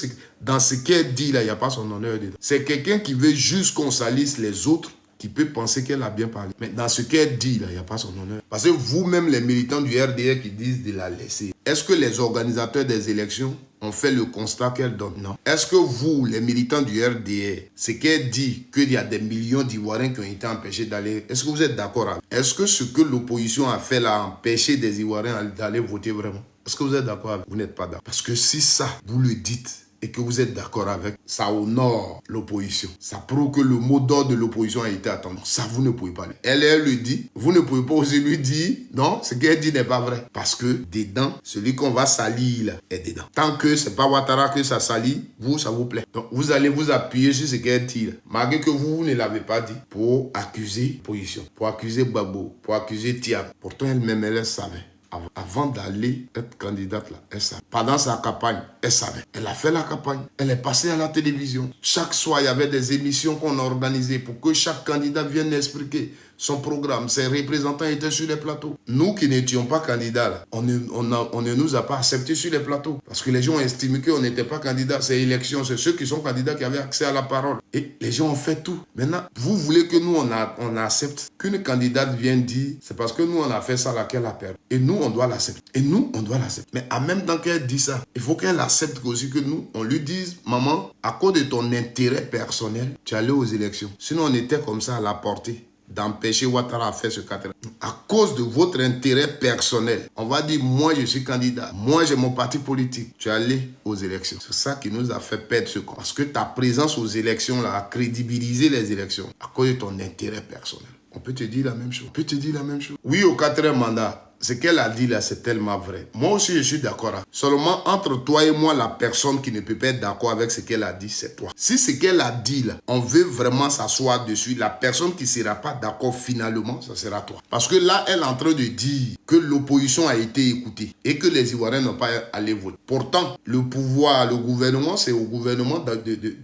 dans ce qu'elle dit là, il n'y a pas son honneur dedans. C'est quelqu'un qui veut juste qu'on salisse les autres, qui peut penser qu'elle a bien parlé. Mais dans ce qu'elle dit là, il n'y a pas son honneur. Parce que vous-même, les militants du RDR qui disent de la laisser, est-ce que les organisateurs des élections ont fait le constat qu'elle donne? Non. Est-ce que vous, les militants du RDR, ce qu'elle dit qu'il y a des millions d'Ivoiriens qui ont été empêchés d'aller, est-ce que vous êtes d'accord avec? Est-ce que ce que l'opposition a fait là, a empêché des Ivoiriens d'aller voter vraiment? Est-ce que vous êtes d'accord avec? Vous n'êtes pas d'accord. Parce que si ça, vous le dites, et que vous êtes d'accord avec, ça honore l'opposition. Ça prouve que le mot d'ordre de l'opposition a été attendu. Ça, vous ne pouvez pas. Elle le dit. Vous ne pouvez pas oser lui dire, non, ce qu'elle dit n'est pas vrai. Parce que dedans, celui qu'on va salir là, est dedans. Tant que c'est pas Ouattara que ça salit, vous, ça vous plaît. Donc, vous allez vous appuyer sur ce qu'elle dit là. Malgré que vous ne l'avez pas dit, pour accuser l'opposition, pour accuser Gbagbo, pour accuser Tiam. Pourtant, elle-même, elle savait. Avant d'aller être candidate, là, elle savait. Pendant sa campagne, elle savait. Elle a fait la campagne. Elle est passée à la télévision. Chaque soir, il y avait des émissions qu'on a organisées pour que chaque candidat vienne expliquer son programme. Ses représentants étaient sur les plateaux. Nous qui n'étions pas candidats, là, on ne nous a pas acceptés sur les plateaux. Parce que les gens ont estimé qu'on n'était pas candidats. Ces élections, c'est ceux qui sont candidats qui avaient accès à la parole. Et les gens ont fait tout. Maintenant, vous voulez que nous, on accepte qu'une candidate vienne dire, c'est parce que nous, on a fait ça là qu'elle a perdu. Et nous, on doit l'accepter. Et nous, on doit l'accepter. Mais en même temps qu'elle dit ça, il faut qu'elle accepte aussi que nous, on lui dise, maman, à cause de ton intérêt personnel, tu es allé aux élections. Sinon, on était comme ça à la portée d'empêcher Ouattara à faire ce 4 ans. À cause de votre intérêt personnel, on va dire, moi je suis candidat, moi j'ai mon parti politique, tu es allé aux élections. C'est ça qui nous a fait perdre ce camp. Parce que ta présence aux élections là, a crédibilisé les élections à cause de ton intérêt personnel. On peut te dire la même chose. On peut te dire la même chose. Oui, au 4e mandat, ce qu'elle a dit là, c'est tellement vrai. Moi aussi, je suis d'accord. Seulement, entre toi et moi, la personne qui ne peut pas être d'accord avec ce qu'elle a dit, c'est toi. Si ce qu'elle a dit là, on veut vraiment s'asseoir dessus, la personne qui ne sera pas d'accord finalement, ça sera toi. Parce que là, elle est en train de dire que l'opposition a été écoutée et que les Ivoiriens n'ont pas allé voter. Pourtant, le pouvoir, le gouvernement, c'est au gouvernement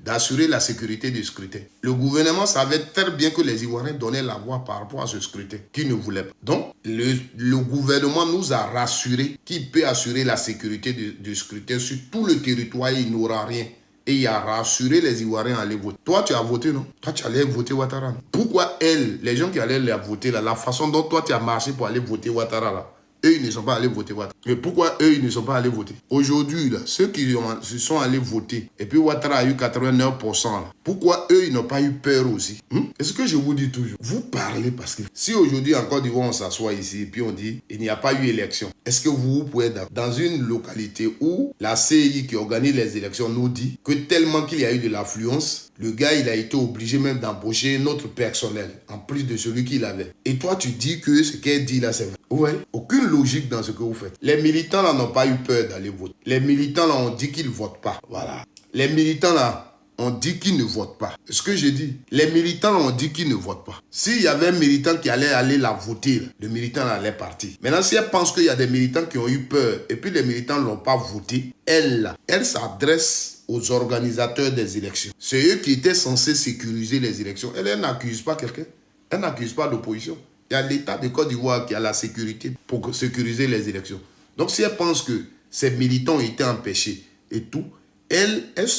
d'assurer la sécurité du scrutin. Le gouvernement savait très bien que les Ivoiriens donnaient la voix par rapport à ce scrutin, qu'ils ne voulaient pas. Donc, le gouvernement nous a rassuré qu'il peut assurer la sécurité du scrutin sur tout le territoire et il n'aura rien. Et il a rassuré les Ivoiriens à aller voter. Toi, tu as voté, non? Toi, tu allais voter Ouattara. Pourquoi les gens qui allaient la voter, là, la façon dont toi, tu as marché pour aller voter Ouattara, là, eux, ils ne sont pas allés voter Ouattara. Mais pourquoi eux, ils ne sont pas allés voter? Aujourd'hui, là, ceux qui se sont allés voter, et puis Ouattara a eu 89%, là, pourquoi eux, ils n'ont pas eu peur aussi? C'est ce que je vous dis toujours. Vous parlez parce que si aujourd'hui, en Côte d'Ivoire, on s'assoit ici, et puis on dit, il n'y a pas eu élection. Est-ce que vous pouvez être dans une localité où la CI qui organise les élections nous dit que tellement qu'il y a eu de l'affluence, le gars, il a été obligé même d'embaucher notre personnel, en plus de celui qu'il avait. Et toi, tu dis que ce qu'elle dit là, c'est vrai. Ouais. Aucune logique dans ce que vous faites. Les militants là n'ont pas eu peur d'aller voter. Les militants là ont dit qu'ils ne votent pas. Voilà. Les militants là ont dit qu'ils ne votent pas. C'est ce que j'ai dit. Les militants là ont dit qu'ils ne votent pas. S'il y avait un militant qui allait aller la voter, là, le militant là allait partir. Maintenant, si elle pense qu'il y a des militants qui ont eu peur et puis les militants ne l'ont pas voté, elle s'adresse aux organisateurs des élections. C'est eux qui étaient censés sécuriser les élections. Elle n'accuse pas quelqu'un. Elle n'accuse pas l'opposition. Il y a l'État de Côte d'Ivoire qui a la sécurité pour sécuriser les élections. Donc, si elle pense que ces militants ont été empêchés et tout, elle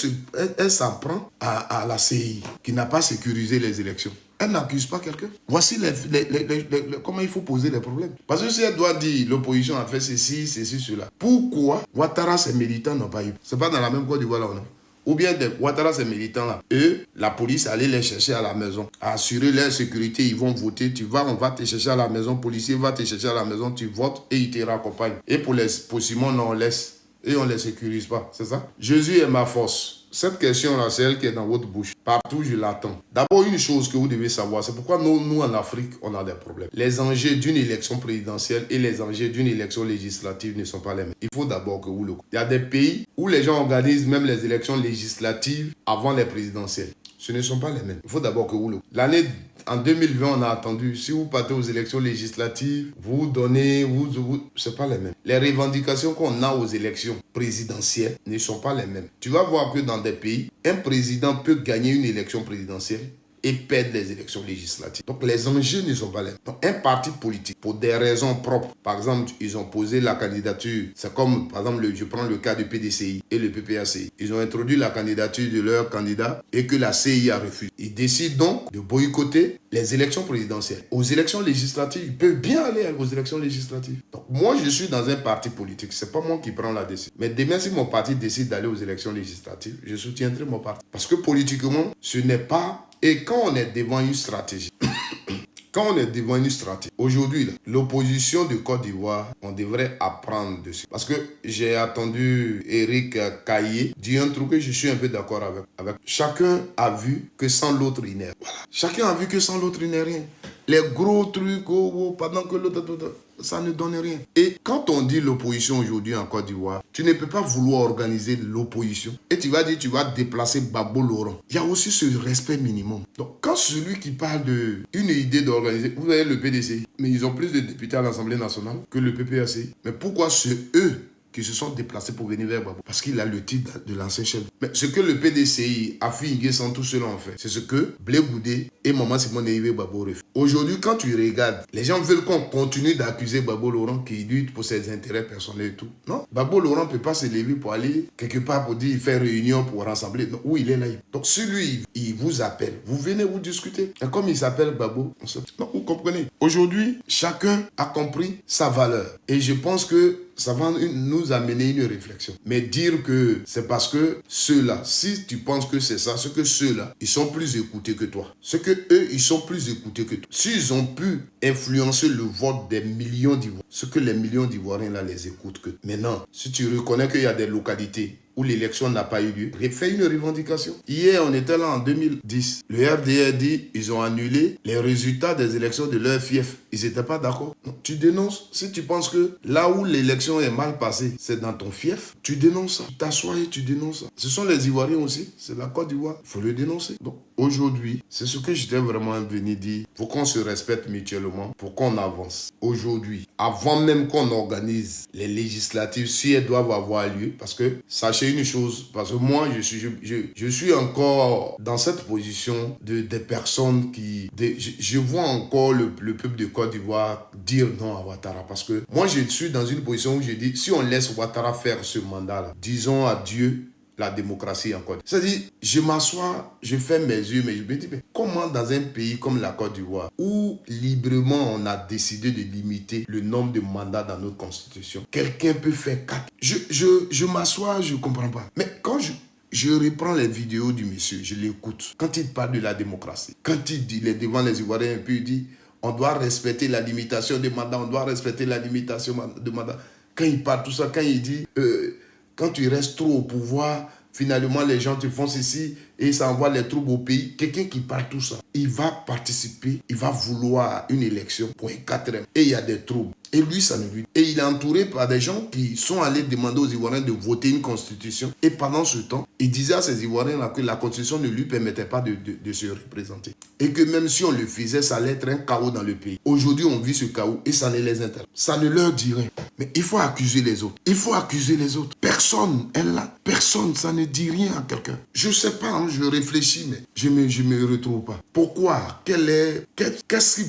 s'en prend à la CI qui n'a pas sécurisé les élections. Elle n'accuse pas quelqu'un. Voici comment il faut poser les problèmes. Parce que si elle doit dire l'opposition a fait ceci, cela, pourquoi Ouattara, ces militants n'ont pas eu? C'est pas dans la même Côte d'Ivoire là, non? Ou bien Ouattara, ces militants-là, eux, la police allait les chercher à la maison, à assurer leur sécurité, ils vont voter, on va te chercher à la maison, policier va te chercher à la maison, tu votes et ils te raccompagnent. Et pour Simon, non, on laisse et on ne les sécurise pas, c'est ça? Jésus est ma force. Cette question-là, c'est elle qui est dans votre bouche. Partout, je l'attends. D'abord, une chose que vous devez savoir, c'est pourquoi nous, en Afrique, on a des problèmes. Les enjeux d'une élection présidentielle et les enjeux d'une élection législative ne sont pas les mêmes. Il faut d'abord que vous le connaissiez. Il y a des pays où les gens organisent même les élections législatives avant les présidentielles. Ce ne sont pas les mêmes. Il faut d'abord que vous le connaissiez. En 2020, on a attendu, si vous partez aux élections législatives, vous donnez, c'est pas les mêmes. Les revendications qu'on a aux élections présidentielles ne sont pas les mêmes. Tu vas voir que dans des pays, un président peut gagner une élection présidentielle et perdre les élections législatives. Donc les enjeux ne sont pas les mêmes. Donc un parti politique, pour des raisons propres, par exemple, ils ont posé la candidature, c'est comme, par exemple, je prends le cas du PDCI et le PPACI. Ils ont introduit la candidature de leur candidat et que la CI a refusé. Ils décident donc de boycotter les élections présidentielles. Aux élections législatives, ils peuvent bien aller aux élections législatives. Donc moi, je suis dans un parti politique. C'est pas moi qui prends la décision. Mais demain, si mon parti décide d'aller aux élections législatives, je soutiendrai mon parti. Parce que politiquement, ce n'est pas... Et quand on est devant une stratégie, aujourd'hui, l'opposition de Côte d'Ivoire, on devrait apprendre dessus. Parce que j'ai attendu Eric Caillé dire un truc que je suis un peu d'accord avec. Chacun a vu que sans l'autre, il n'est rien. Voilà. Chacun a vu que sans l'autre, il n'est rien. Les gros trucs, pendant que l'autre... ça ne donne rien. Et quand on dit l'opposition aujourd'hui en Côte d'Ivoire, tu ne peux pas vouloir organiser l'opposition et tu vas dire tu vas déplacer Gbagbo Laurent. Il y a aussi ce respect minimum. Donc quand celui qui parle d'une idée d'organiser, vous voyez le PDCI, mais ils ont plus de députés à l'Assemblée nationale que le PPACI. Mais pourquoi c'est eux qui se sont déplacés pour venir vers Gbagbo? Parce qu'il a le titre de l'ancien chef. Mais ce que le PDCI, Afi N'Guessan, tout cela ont fait, c'est ce que Blé Goudé et Maman Simon Neivé Gbagbo refait. Aujourd'hui, quand tu regardes, les gens veulent qu'on continue d'accuser Gbagbo Laurent qui lutte pour ses intérêts personnels et tout. Non, Gbagbo Laurent ne peut pas se lever pour aller quelque part pour dire faire réunion pour rassembler. Non, où il est là. Donc celui, il vous appelle. Vous venez vous discuter. Et comme il s'appelle Gbagbo, non, vous comprenez. Aujourd'hui, chacun a compris sa valeur. Et je pense que ça va nous amener une réflexion. Mais dire que c'est parce que ceux-là, si tu penses que c'est ça, c'est que ceux-là, ils sont plus écoutés que toi. C'est que eux, ils sont plus écoutés que toi. S'ils ont pu influencer le vote des millions d'Ivoiriens, c'est que les millions d'Ivoiriens là les écoutent que. Maintenant, si tu reconnais qu'il y a des localités où l'élection n'a pas eu lieu, fais une revendication. Hier, on était là en 2010. Le RDR dit ils ont annulé les résultats des élections de leur fief. Ils n'étaient pas d'accord. Non, tu dénonces. Si tu penses que là où l'élection est mal passée, c'est dans ton fief, tu dénonces ça. Tu t'assois et tu dénonces ça. Ce sont les Ivoiriens aussi. C'est la Côte d'Ivoire. Il faut le dénoncer. Donc, aujourd'hui, c'est ce que j'étais vraiment venu dire. Il faut qu'on se respecte mutuellement pour qu'on avance. Aujourd'hui, avant même qu'on organise les législatives, si elles doivent avoir lieu, parce que sachez une chose, parce que moi, je suis encore dans cette position des personnes qui... je vois encore le peuple de Côte d'Ivoire dire non à Ouattara. Parce que moi, je suis dans une position où je dis, si on laisse Ouattara faire ce mandat-là, disons adieu la démocratie en Côte d'Ivoire. C'est-à-dire, je m'assois, je ferme mes yeux, mais je me dis, mais comment dans un pays comme la Côte d'Ivoire, où librement on a décidé de limiter le nombre de mandats dans notre constitution, quelqu'un peut faire 4. Je m'assois, je ne comprends pas. Mais quand je reprends les vidéos du monsieur, je l'écoute. Quand il parle de la démocratie, quand il est devant les Ivoiriens, et puis il dit, on doit respecter la limitation des mandats, on doit respecter la limitation de mandats. Quand il parle tout ça, quand il dit... quand tu restes trop au pouvoir, finalement les gens te font ceci et ça envoie les troubles au pays. Quelqu'un qui parle tout ça, il va participer, il va vouloir une élection pour un 4e. Et il y a des troubles. Et lui, ça ne lui... Et il est entouré par des gens qui sont allés demander aux Ivoiriens de voter une constitution. Et pendant ce temps, il disait à ces Ivoiriens-là que la constitution ne lui permettait pas de se représenter. Et que même si on le faisait, ça allait être un chaos dans le pays. Aujourd'hui, on vit ce chaos et ça ne les intéresse. Ça ne leur dit rien. Mais il faut accuser les autres. Il faut accuser les autres. Personne est là. Personne, ça ne dit rien à quelqu'un. Je ne sais pas, hein, je réfléchis, mais je me retrouve pas. Pourquoi? Qu'est-ce qui